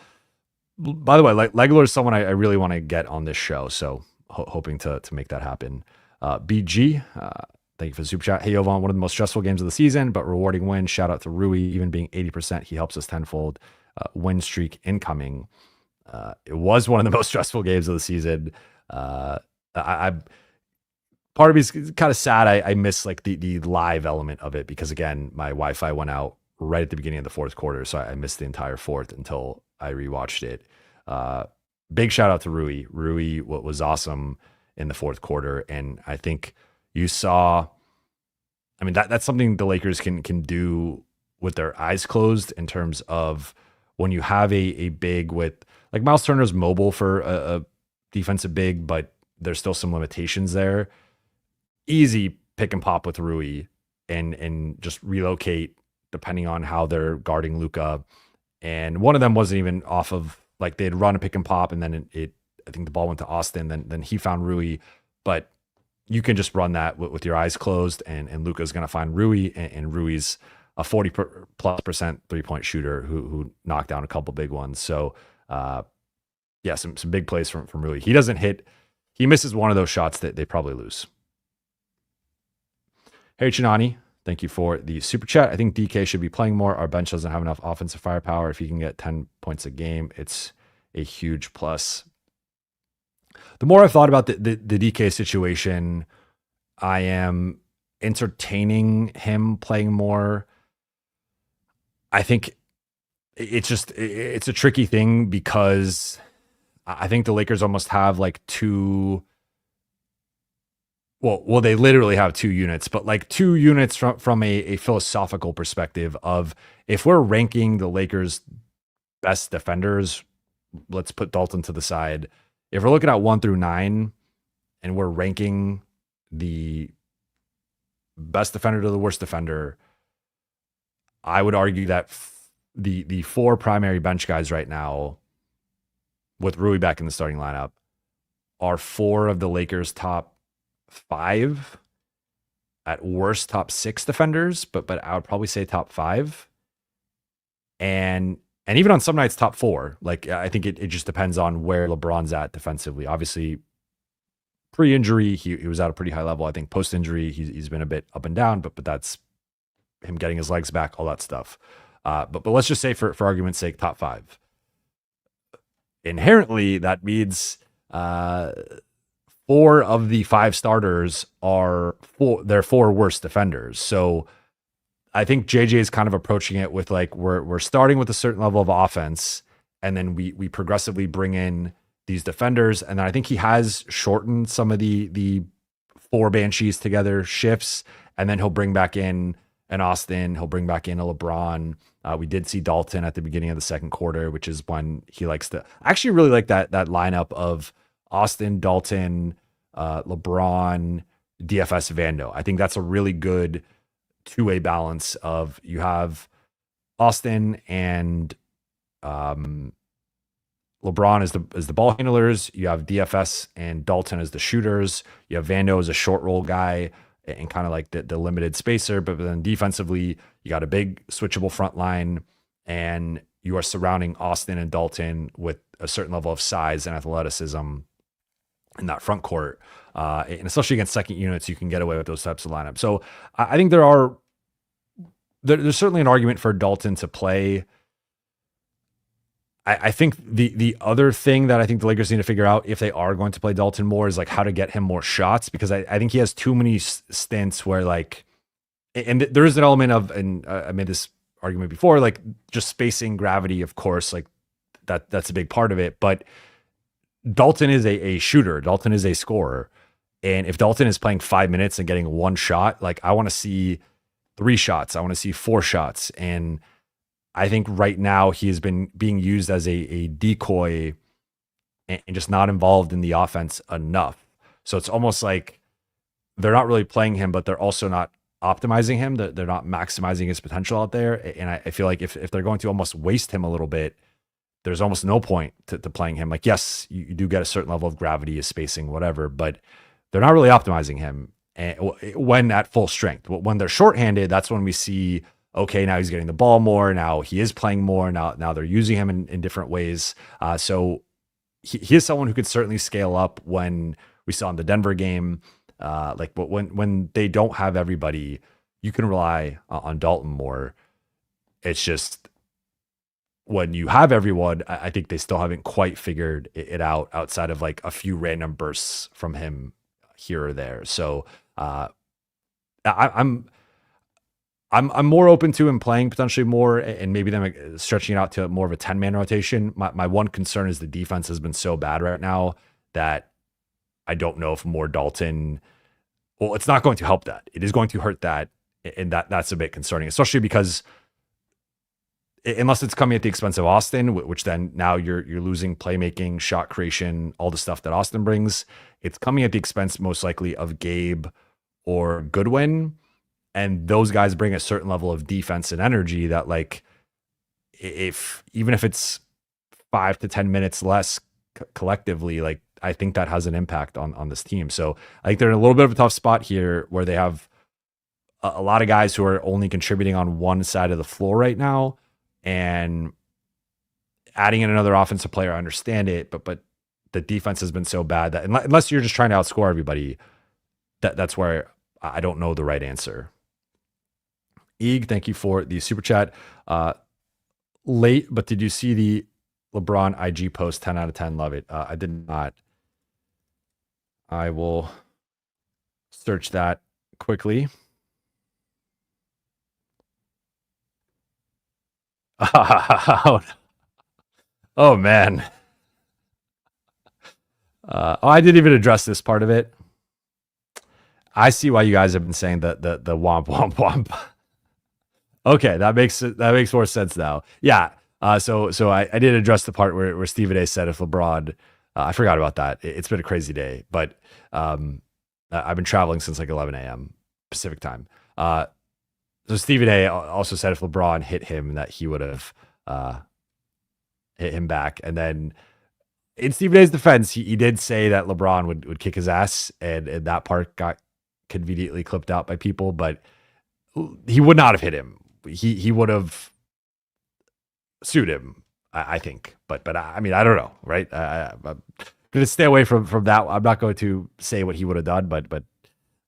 by the way, Legler is someone I really want to get on this show. So hoping to make that happen. BG, thank you for the super chat. Hey, Jovan, one of the most stressful games of the season, but rewarding win. Shout out to Rui, even being 80%, he helps us tenfold. Win streak incoming. It was one of the most stressful games of the season. I part of me is kind of sad. I miss like the live element of it because, again, my Wi-Fi went out right at the beginning of the fourth quarter, so I missed the entire fourth until I rewatched it. Big shout out to Rui. Rui, what was awesome in the fourth quarter, and I think you saw. I mean, that's something the Lakers can do with their eyes closed in terms of when you have a big with like Miles Turner's mobile for a defensive big, but there's still some limitations there. Easy pick and pop with Rui and just relocate depending on how they're guarding Luka. And one of them wasn't even off of like they'd run a pick and pop, and then I think the ball went to Austin. Then he found Rui, but you can just run that with your eyes closed, and Luka's going to find Rui, and Rui's a 40+% 3-point shooter who knocked down a couple big ones. So, yeah, some big plays from Rui. He misses one of those shots that they probably lose. Harry Chinani, thank you for the super chat. I think DK should be playing more. Our bench doesn't have enough offensive firepower. If he can get 10 points a game, it's a huge plus. The more I've thought about the DK situation, I am entertaining him playing more. I think it's a tricky thing because I think the Lakers almost have like two. Well, they literally have two units, but like two units from a philosophical perspective of if we're ranking the Lakers' best defenders, let's put Dalton to the side. If we're looking at 1 through 9 and we're ranking the best defender to the worst defender, I would argue that the four primary bench guys right now, with Rui back in the starting lineup, are four of the Lakers' top 5, at worst top 6 defenders, but I would probably say top 5, and even on some nights top 4. Like, I think it just depends on where LeBron's at defensively. Obviously, pre-injury he was at a pretty high level. I think post-injury he's been a bit up and down, but that's him getting his legs back, all that stuff. But let's just say for argument's sake, top 5. Inherently, that means 4 of the 5 starters are their 4 worst defenders. So I think JJ is kind of approaching it with like we're starting with a certain level of offense, and then we progressively bring in these defenders. And then I think he has shortened some of the 4 Banshees together shifts, and then he'll bring back in an Austin, he'll bring back in a LeBron. We did see Dalton at the beginning of the second quarter, which is when he likes to. I actually really like that lineup of Austin, Dalton, LeBron, DFS, Vando. I think that's a really good two-way balance of you have Austin and LeBron as the ball handlers. You have DFS and Dalton as the shooters. You have Vando as a short roll guy and kind of like the limited spacer. But then defensively, you got a big switchable front line, and you are surrounding Austin and Dalton with a certain level of size and athleticism in that front court. And especially against second units, you can get away with those types of lineups. So I think there's certainly an argument for Dalton to play. I think the other thing that I think the Lakers need to figure out if they are going to play Dalton more is like how to get him more shots, because I think he has too many stints where like, and there is an element of, and I made this argument before, like just spacing, gravity, of course, like that's a big part of it. But Dalton is a shooter. Dalton is a scorer. And if Dalton is playing 5 minutes and getting one shot, like I want to see 3 shots. I want to see 4 shots. And I think right now he has been being used as a decoy and just not involved in the offense enough. So it's almost like they're not really playing him, but they're also not optimizing him. They're not maximizing his potential out there. And I feel like if they're going to almost waste him a little bit, there's almost no point to playing him. Like, yes, you do get a certain level of gravity, his spacing, whatever, but they're not really optimizing him when at full strength. When they're shorthanded, that's when we see, okay, now he's getting the ball more. Now he is playing more. Now they're using him in different ways. So he is someone who could certainly scale up. When we saw in the Denver game, like when they don't have everybody, you can rely on Dalton more. It's just when you have everyone, I think they still haven't quite figured it out outside of like a few random bursts from him here or there. So I'm more open to him playing potentially more and maybe them stretching it out to more of a 10-man rotation. My one concern is the defense has been so bad right now that I don't know if more Dalton, well, it's not going to help that. It is going to hurt that. And that's a bit concerning, especially because unless it's coming at the expense of Austin, which then now you're losing playmaking, shot creation, all the stuff that Austin brings. It's coming at the expense most likely of Gabe or Goodwin. And those guys bring a certain level of defense and energy that, like, even if it's 5 to 10 minutes less collectively, like, I think that has an impact on this team. So I think they're in a little bit of a tough spot here where they have a lot of guys who are only contributing on one side of the floor right now. And adding in another offensive player, I understand it, but the defense has been so bad that unless you're just trying to outscore everybody, that's where I don't know the right answer. Eeg, thank you for the super chat. Late, but did you see the LeBron IG post? 10 out of 10, love it. I did not. I will search that quickly. Oh man. I didn't even address this part of it. I see why you guys have been saying the womp womp womp. Okay, that makes more sense now. Yeah. So I did address the part where Stephen A said if LeBron, I forgot about that. It's been a crazy day, but I've been traveling since like 11 a.m. Pacific time. So Stephen A also said if LeBron hit him, that he would have hit him back. And then in Stephen A's defense, he did say that LeBron would kick his ass, and that part got conveniently clipped out by people, but he would not have hit him. He would have sued him, I think. But I mean, I don't know, right? I'm going to stay away from that. I'm not going to say what he would have done, but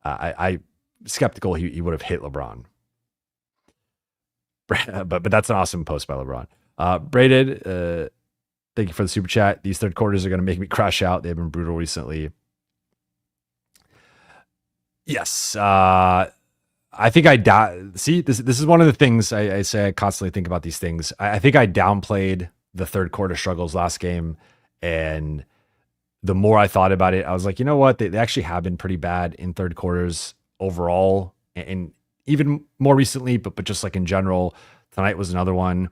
I'm skeptical he would have hit LeBron. But that's an awesome post by LeBron. Braided, thank you for the super chat. These third quarters are going to make me crash out. They've been brutal recently. Yes. I think see, this is one of the things I say. I constantly think about these things. I think I downplayed the third quarter struggles last game. And the more I thought about it, I was like, you know what? They actually have been pretty bad in third quarters overall. And even more recently, but just like in general, tonight was another one.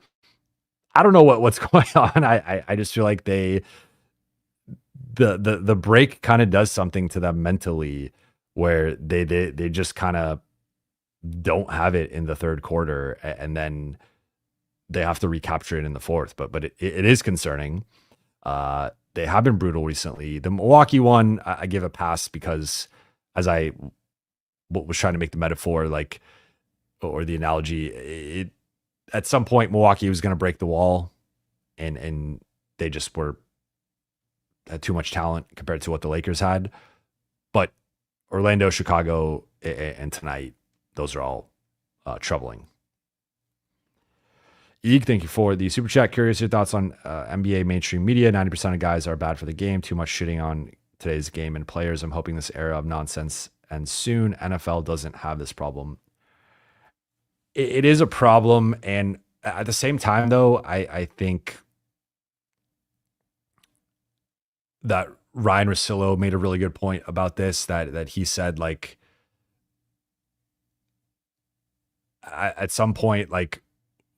I don't know what's going on. I just feel like the break kind of does something to them mentally, where they just kind of don't have it in the third quarter, and then they have to recapture it in the fourth. But it is concerning. They have been brutal recently. The Milwaukee one, I give a pass because as I was trying to make the metaphor, like, or the analogy, at some point Milwaukee was going to break the wall, and they just had too much talent compared to what the Lakers had. But Orlando, Chicago, and tonight, those are all troubling. Eeg, thank you for the super chat. Curious your thoughts on NBA mainstream media. 90% of guys are bad for the game. Too much shitting on today's game and players. I'm hoping this era of nonsense ends soon. NFL doesn't have this problem. It is a problem, and at the same time, though, I think that Ryan Russillo made a really good point about this, that he said, like, at some point, like,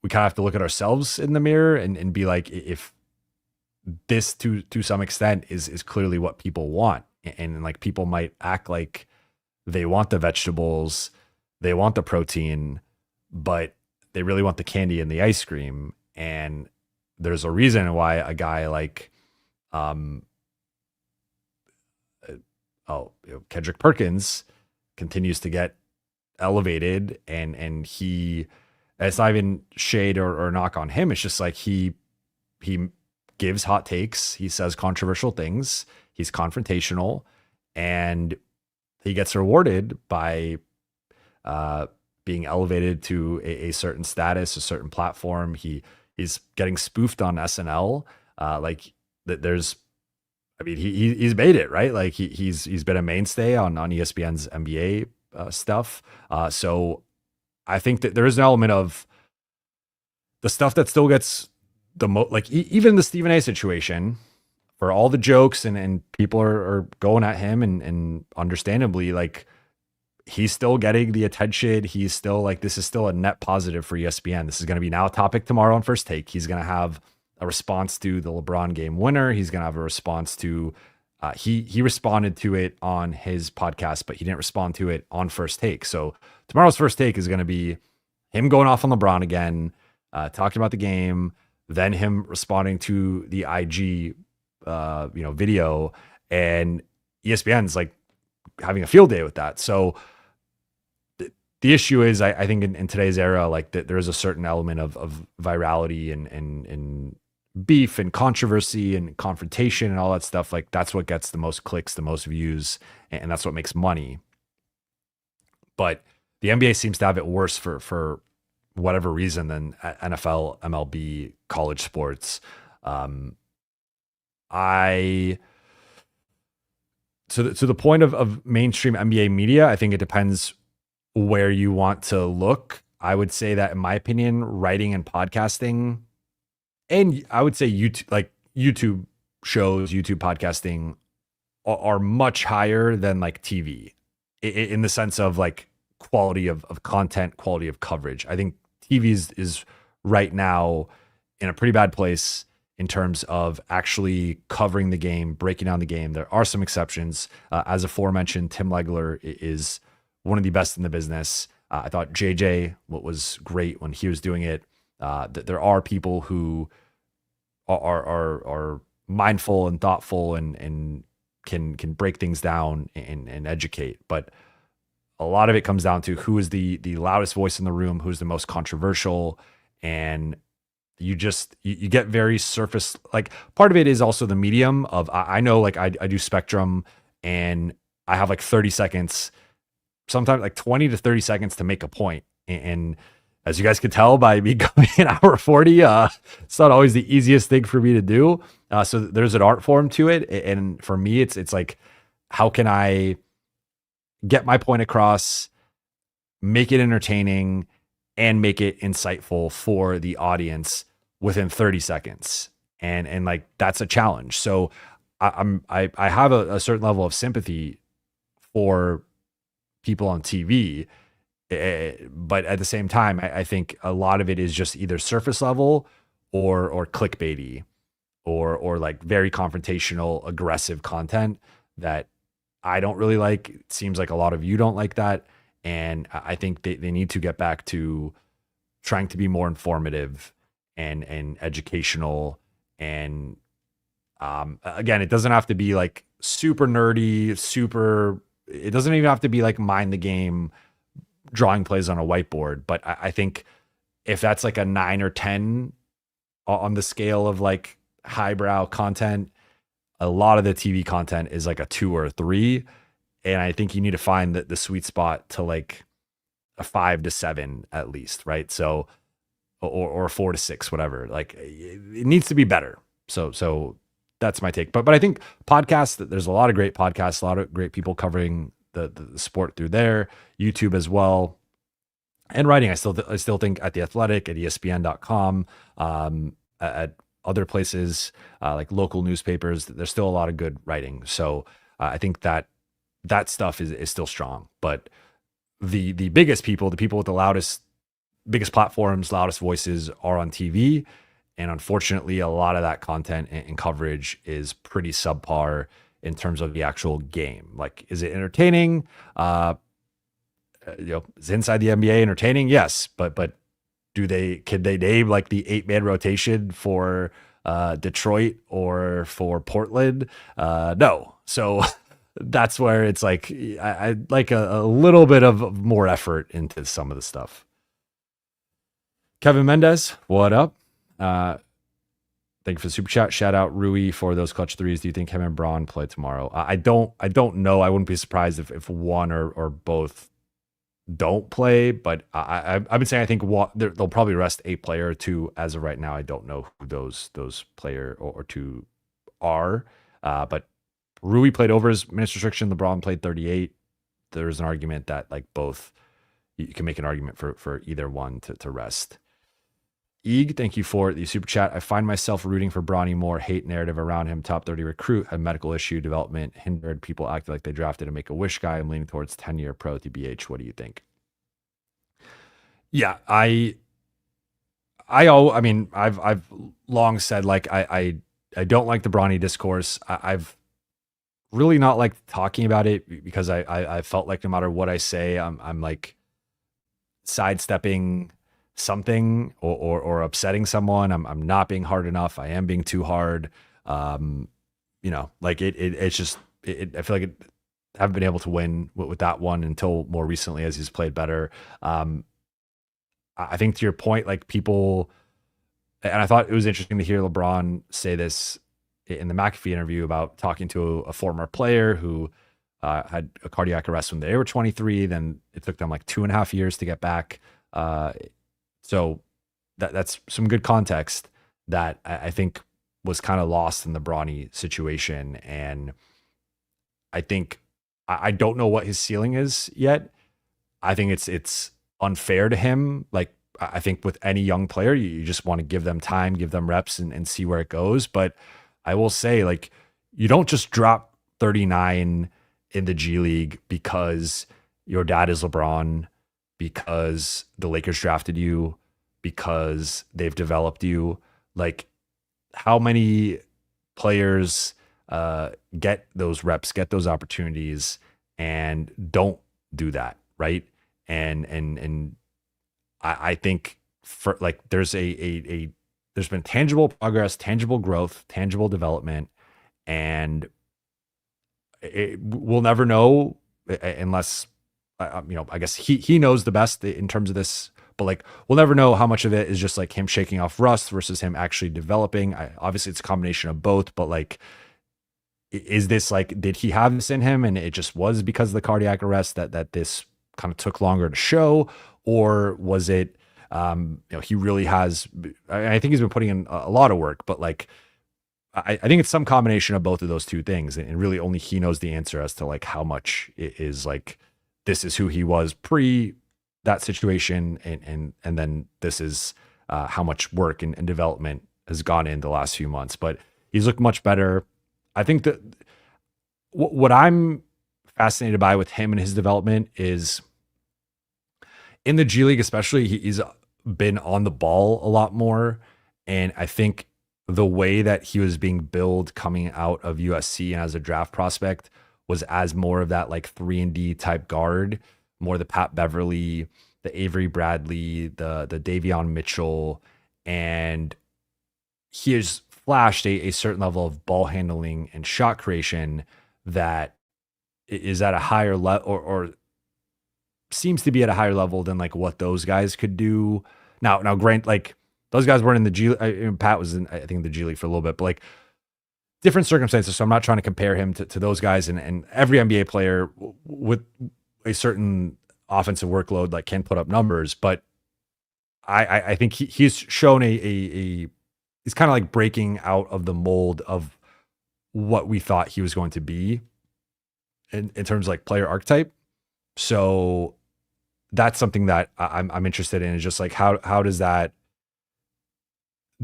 we kind of have to look at ourselves in the mirror and be like, if this to some extent is clearly what people want, and like people might act like they want the vegetables, they want the protein, but they really want the candy and the ice cream. And there's a reason why a guy like Kendrick Perkins continues to get elevated, and he, it's not even shade or knock on him. It's just like he gives hot takes, he says controversial things, he's confrontational, and he gets rewarded by being elevated to a certain status, a certain platform. He's getting spoofed on SNL. Like there's, I mean, he's made it, right. Like he's been a mainstay on ESPN's NBA stuff. So I think that there is an element of the stuff that still gets the most, like even the Stephen A situation, for all the jokes and people are going at him, and understandably, like, he's still getting the attention. He's still like, this is still a net positive for ESPN. This is going to be now a topic tomorrow on First Take. He's going to have a response to the LeBron game winner. He's going to have a response to, he responded to it on his podcast, but he didn't respond to it on First Take. So tomorrow's First Take is going to be him going off on LeBron again, talking about the game, then him responding to the IG video, and ESPN's like having a field day with that. So the issue is, I think in today's era, like there is a certain element of virality and beef and controversy and confrontation and all that stuff. Like that's what gets the most clicks, the most views, and that's what makes money. But the NBA seems to have it worse for whatever reason than NFL, MLB, college sports. To the point of mainstream NBA media, I think it depends where you want to look. I would say that, in my opinion, writing and podcasting, and I would say YouTube shows, YouTube podcasting are much higher than like TV in the sense of like quality of content, quality of coverage. I think TV is right now in a pretty bad place in terms of actually covering the game, breaking down the game. There are some exceptions. As aforementioned, Tim Legler is one of the best in the business. I thought JJ, what was great when he was doing it. There are people who are mindful and thoughtful and can break things down and educate. But a lot of it comes down to who is the loudest voice in the room, who's the most controversial, and you get very surface. Like, part of it is also the medium of, I know, like I do Spectrum, and I have like 30 seconds, sometimes like 20 to 30 seconds to make a point. And as you guys can tell by me going an hour 40, it's not always the easiest thing for me to do. So there's an art form to it. And for me, it's like, how can I get my point across, make it entertaining, and make it insightful for the audience within 30 seconds. And like, that's a challenge. So I have a certain level of sympathy for people on TV, but at the same time, I think a lot of it is just either surface level or clickbaity or like very confrontational, aggressive content that I don't really like. It seems like a lot of you don't like that. And I think they need to get back to trying to be more informative and educational. And again, it doesn't have to be like super nerdy, it doesn't even have to be like mind the game, drawing plays on a whiteboard. But I think if that's like a 9 or 10 on the scale of like highbrow content, a lot of the TV content is like a 2 or a 3. And I think you need to find the sweet spot to like a 5 to 7 at least, right? So, or 4 to 6, whatever. Like, it needs to be better. So that's my take. But I think podcasts, there's a lot of great podcasts, a lot of great people covering the sport through there, YouTube as well. And writing, I still think at The Athletic, at ESPN.com, at other places, like local newspapers, there's still a lot of good writing. So I think that stuff is still strong. But the biggest people, the people with the biggest platforms, loudest voices are on TV. And unfortunately, a lot of that content and coverage is pretty subpar in terms of the actual game. Like, is it entertaining? Is inside the NBA entertaining? Yes, but could they name like the 8-man rotation for Detroit or for Portland? No. So that's where it's like I'd like a little bit of more effort into some of the stuff. Kevin Mendez, what up? Thank you for the super chat. Shout out Rui for those clutch threes. Do you think him and Braun play tomorrow? I don't know. I wouldn't be surprised if one or both don't play, but I've been saying I think they'll probably rest a player or two as of right now. I don't know who those player or two are, but Rui played over his minutes restriction. LeBron played 38. There's an argument that like both, you can make an argument for either one to rest. Eeg, thank you for the super chat. I find myself rooting for Bronny more. Hate narrative around him. Top 30 recruit, had medical issue, development hindered. People acted like they drafted a Make-A-Wish guy. I'm leaning towards 10-year pro TBH. What do you think? Yeah, I've long said like I don't like the Bronny discourse. I've really not liked talking about it because I felt like no matter what I say, I'm like sidestepping something or upsetting someone. I'm not being hard enough. I am being too hard. Like it's just I feel like I haven't been able to win with that one until more recently as he's played better. I think to your point, like people, and I thought it was interesting to hear LeBron say this in the McAfee interview about talking to a former player who had a cardiac arrest when they were 23. Then it took them like 2.5 years to get back. So that's some good context that I think was kind of lost in the Bronny situation. And I think I don't know what his ceiling is yet. I think it's unfair to him. Like I think with any young player, you just want to give them time, give them reps and see where it goes. But I will say, like, you don't just drop 39 in the G League because your dad is LeBron, because the Lakers drafted you, because they've developed you. Like, how many players get those reps, get those opportunities, and don't do that, right? And I think for like there's there's been tangible progress, tangible growth, tangible development, and we'll never know unless I guess he knows the best in terms of this. But like, we'll never know how much of it is just like him shaking off rust versus him actually developing. Obviously, it's a combination of both. But like, is this like, did he have this in him, and it just was because of the cardiac arrest that this kind of took longer to show, or was it? He really has. I think he's been putting in a lot of work, but like, I think it's some combination of both of those two things, and really only he knows the answer as to like how much it is like this is who he was pre that situation, and then this is how much work and development has gone in the last few months. But he's looked much better. I think that what I'm fascinated by with him and his development is in the G League, especially, he's been on the ball a lot more. And I think the way that he was being billed coming out of USC and as a draft prospect was as more of that like 3-and-D type guard, more the Pat Beverly, the Avery Bradley, the Davion Mitchell, and he has flashed a certain level of ball handling and shot creation that is at a higher level or seems to be at a higher level than like what those guys could do. Now, grant, like those guys weren't in the G. Pat was in, I think, the G League for a little bit, but like different circumstances. So I'm not trying to compare him to those guys. And every NBA player with a certain offensive workload like can put up numbers, but I think he's shown he's kind of like breaking out of the mold of what we thought he was going to be in terms of like player archetype. So that's something that I'm interested in, is just like how does that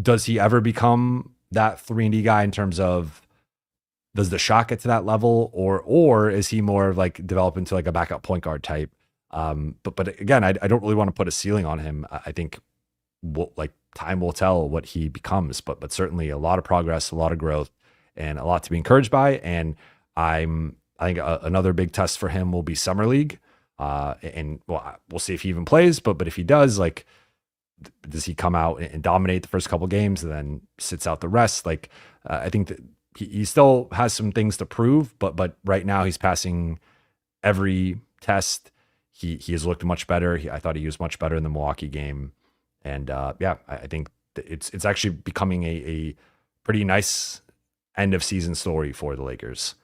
does he ever become that 3-and-D guy in terms of, does the shot get to that level, or is he more of like develop into like a backup point guard type? But again, I don't really want to put a ceiling on him. I think like time will tell what he becomes, but certainly a lot of progress, a lot of growth, and a lot to be encouraged by. And I think another big test for him will be summer league. And well, we'll see if he even plays, but if he does, like, does he come out and dominate the first couple games and then sits out the rest? Like, I think that he still has some things to prove, but right now he's passing every test. He has looked much better. I thought he was much better in the Milwaukee game. And I think it's actually becoming a pretty nice end of season story for the Lakers.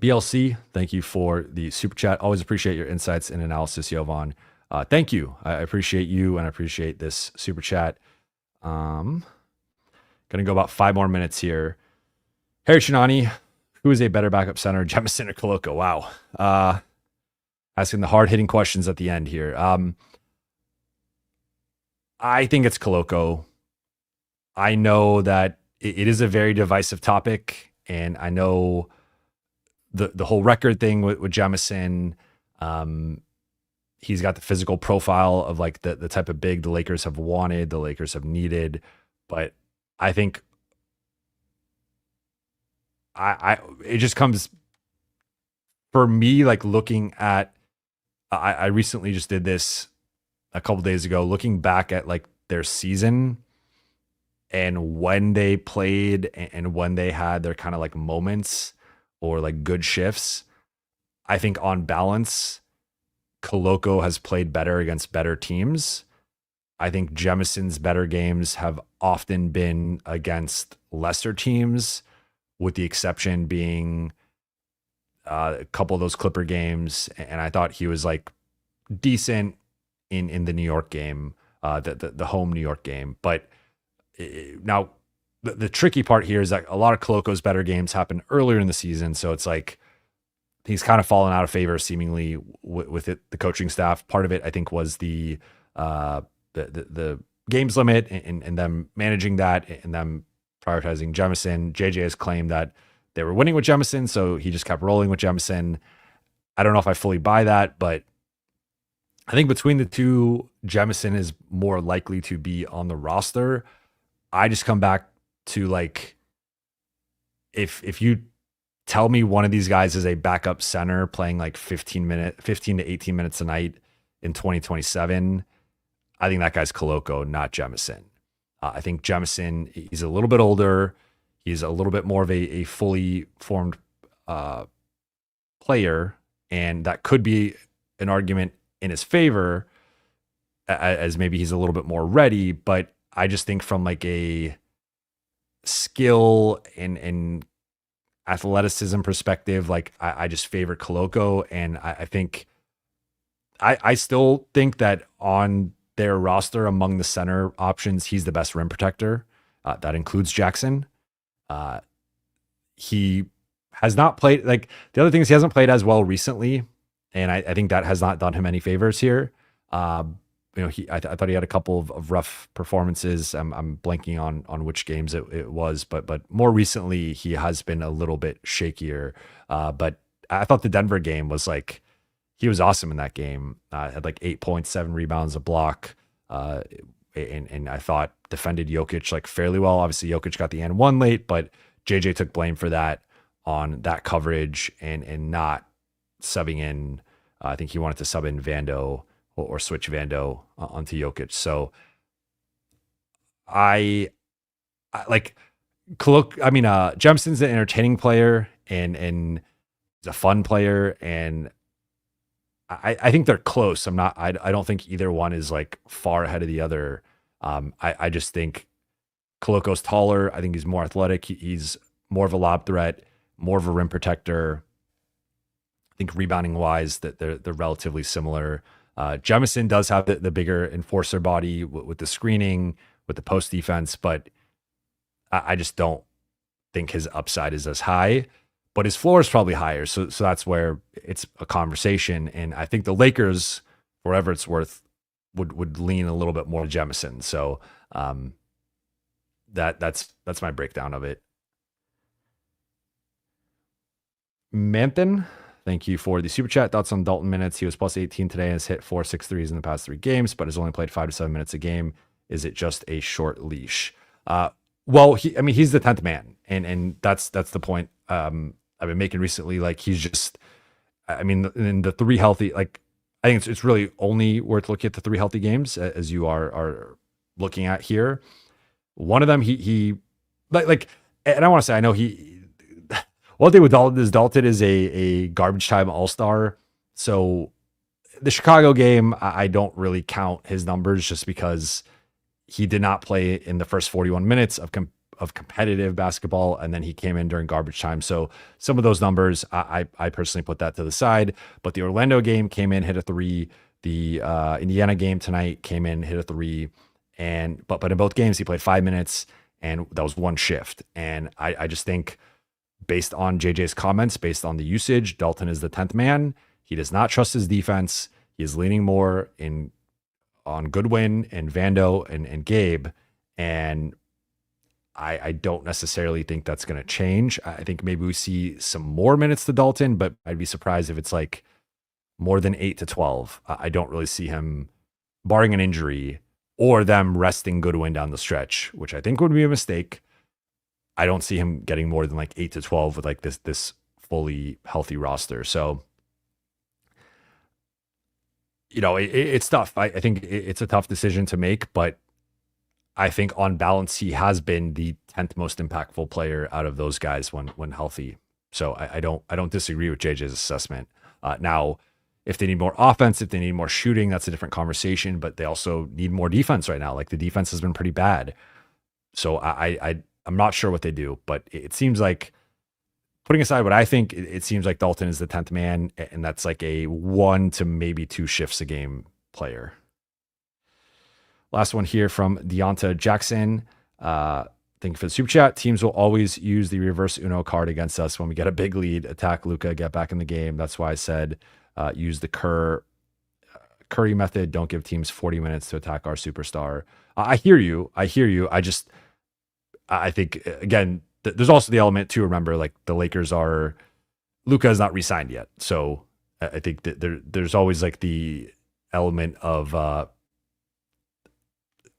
BLC, thank you for the super chat. Always appreciate your insights and analysis, Jovan. Thank you. I appreciate you, and I appreciate this super chat. Going to go about 5 more minutes here. Harry Shinani, who is a better backup center, Jemison or Koloko? Wow. Asking the hard-hitting questions at the end here. I think it's Koloko. I know that it is a very divisive topic, and I know the whole record thing with Jemison. He's got the physical profile of like the type of big the Lakers have wanted, the Lakers have needed, but I think it just comes for me, like looking at, I recently just did this a couple days ago, looking back at like their season and when they played and when they had their kind of like moments or like good shifts. I think on balance, Koloko has played better against better teams. I think Jemison's better games have often been against lesser teams, with the exception being a couple of those Clipper games. And I thought he was like decent in the New York game, the home New York game. But now the tricky part here is that a lot of Koloko's better games happen earlier in the season. So it's like he's kind of fallen out of favor seemingly with the coaching staff. Part of it, I think, was the games limit and them managing that and them prioritizing Jemison. JJ has claimed that they were winning with Jemison, so he just kept rolling with Jemison. I don't know if I fully buy that, but I think between the two, Jemison is more likely to be on the roster. I just come back to like, if you tell me one of these guys is a backup center playing like 15 to 18 minutes a night in 2027, I think that guy's Koloko, not Jemison. I think Jemison, he's a little bit older. He's a little bit more of a fully formed player, and that could be an argument in his favor, as maybe he's a little bit more ready. But I just think from like a skill and athleticism perspective, like I just favor Koloko, and I think I still think that on their roster among the center options, he's the best rim protector. That includes Jackson. He has not played, like, the other thing is he hasn't played as well recently, and I think that has not done him any favors here. I thought he had a couple of rough performances. I'm blanking on which games it was, but more recently he has been a little bit shakier. But I thought the Denver game was like, he was awesome in that game. Had like 8 points, 7 rebounds, a block. And I thought defended Jokic like fairly well. Obviously Jokic got the and one late, but JJ took blame for that on that coverage and not subbing in. I think he wanted to sub in Vando or switch Vando onto Jokic. So I like Jemison's an entertaining player and he's a fun player, and I think they're close. I don't think either one is like far ahead of the other. I just think Koloko's taller. I think he's more athletic. He's more of a lob threat, more of a rim protector. I think rebounding wise that they're relatively similar. Jemison does have the bigger enforcer body with the screening, with the post defense, but I just don't think his upside is as high. But his floor is probably higher, so that's where it's a conversation. And I think the Lakers, wherever it's worth, would lean a little bit more to Jemison. So that's my breakdown of it. Manthan, thank you for the super chat. Thoughts on Dalton minutes? He was plus 18 today and has hit 4.6 threes in the past 3 games, but has only played 5 to 7 minutes a game. Is it just a short leash? Well, he's the 10th man, and that's the point I've been making recently. Like, he's just, in the 3 healthy, like, I think it's really only worth looking at the 3 healthy games as you are looking at here. One of them, he like, and I want to say, I know one thing with Dalton is a garbage time all-star. So the Chicago game, I don't really count his numbers just because he did not play in the first 41 minutes of competitive basketball, and then he came in during garbage time. So some of those numbers, I personally put that to the side. But the Orlando game came in, hit a 3. The Indiana game tonight came in, hit a 3. But in both games, he played 5 minutes, and that was 1 shift. And I just think, based on JJ's comments, based on the usage, Dalton is the 10th man. He does not trust his defense. He is leaning more on Goodwin and Vando and Gabe. And I don't necessarily think that's going to change. I think maybe we see some more minutes to Dalton, but I'd be surprised if it's like more than 8 to 12. I don't really see him, barring an injury or them resting Goodwin down the stretch, which I think would be a mistake. I don't see him getting more than like 8 to 12 with like this fully healthy roster. So, it's tough. I think it's a tough decision to make, but I think on balance, he has been the 10th most impactful player out of those guys when healthy. So I don't disagree with JJ's assessment. Now, if they need more offense, if they need more shooting, that's a different conversation. But they also need more defense right now. Like, the defense has been pretty bad. So I'm not sure what they do, but it seems like, putting aside what I think, it seems like Dalton is the 10th man, and that's like a 1 to maybe 2 shifts a game player. Last one here from Deonta Jackson. Thank you for the super chat. Teams will always use the reverse Uno card against us when we get a big lead. Attack Luka, get back in the game. That's why I said use the Curry method. Don't give teams 40 minutes to attack our superstar. I hear you. I think, again, there's also the element to remember, like, the Lakers Luka is not re-signed yet. So I think that there's always like the element of,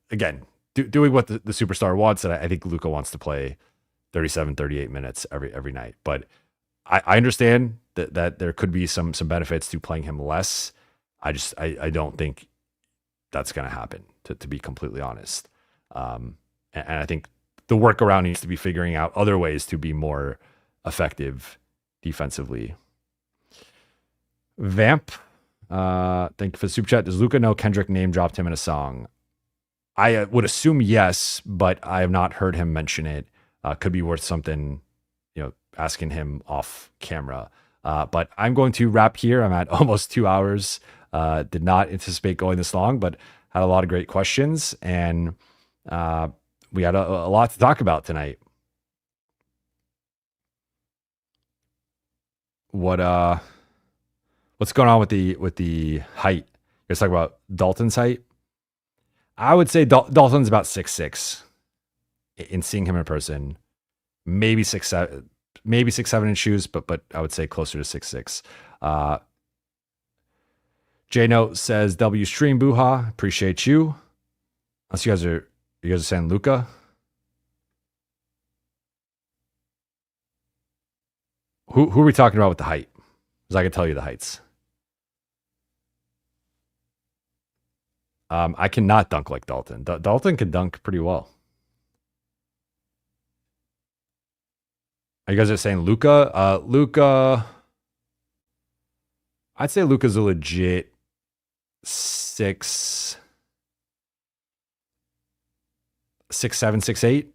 again, doing what the superstar wants. And I think Luka wants to play 37, 38 minutes every night. But I understand that there could be some benefits to playing him less. I don't think that's going to happen, to be completely honest. And I think the workaround needs to be figuring out other ways to be more effective defensively. Vamp, thank you for the super chat. Does Luka know Kendrick name dropped him in a song? I would assume yes, but I have not heard him mention it. Could be worth something, asking him off camera. But I'm going to wrap here. I'm at almost 2 hours. Did not anticipate going this long, but had a lot of great questions, and we had a lot to talk about tonight. What's going on with the height? You guys talk about Dalton's height. I would say Dalton's about 6'6". In seeing him in person, maybe 6'7" in shoes, but I would say closer to 6'6". J Note says W stream Buha, appreciate you. Unless you guys are saying Luka. Who are we talking about with the height? Because I can tell you the heights. I cannot dunk like Dalton. Dalton can dunk pretty well. Are you guys are saying Luka? Luka, I'd say Luka's a legit 6'7", 6'8".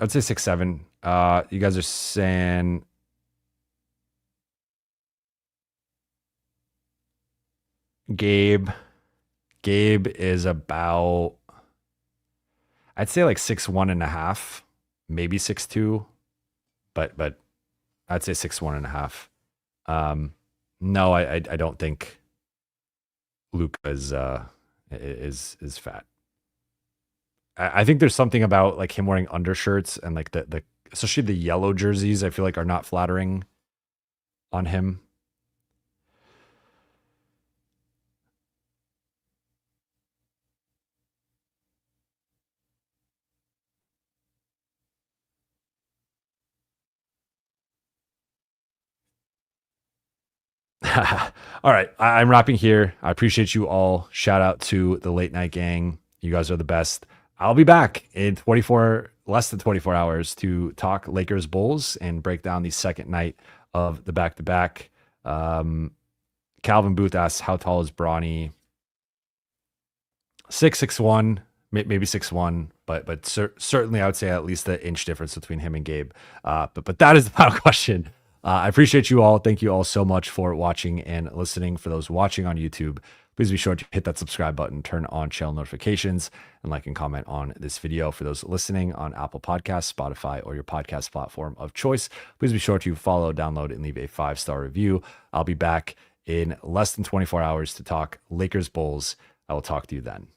I'd say 6'7". You guys are saying Gabe is about, I'd say like 6'1.5", maybe 6'2", but I'd say 6'1.5". No, I don't think Luka is fat. I think there's something about like him wearing undershirts and like the especially the yellow jerseys, I feel like are not flattering on him. All right, I'm wrapping here. I appreciate you all. Shout out to the late night gang. You guys are the best. I'll be back in less than 24 hours to talk Lakers Bulls and break down the second night of the back to back. Calvin Booth asks, how tall is Bronny? 6'1", maybe 6'1", but certainly I would say at least the inch difference between him and Gabe. But that is the final question. I appreciate you all. Thank you all so much for watching and listening. For those watching on YouTube, please be sure to hit that subscribe button, turn on channel notifications, and like and comment on this video. For those listening on Apple Podcasts, Spotify, or your podcast platform of choice, please be sure to follow, download, and leave a 5-star review. I'll be back in less than 24 hours to talk Lakers Bulls. I will talk to you then.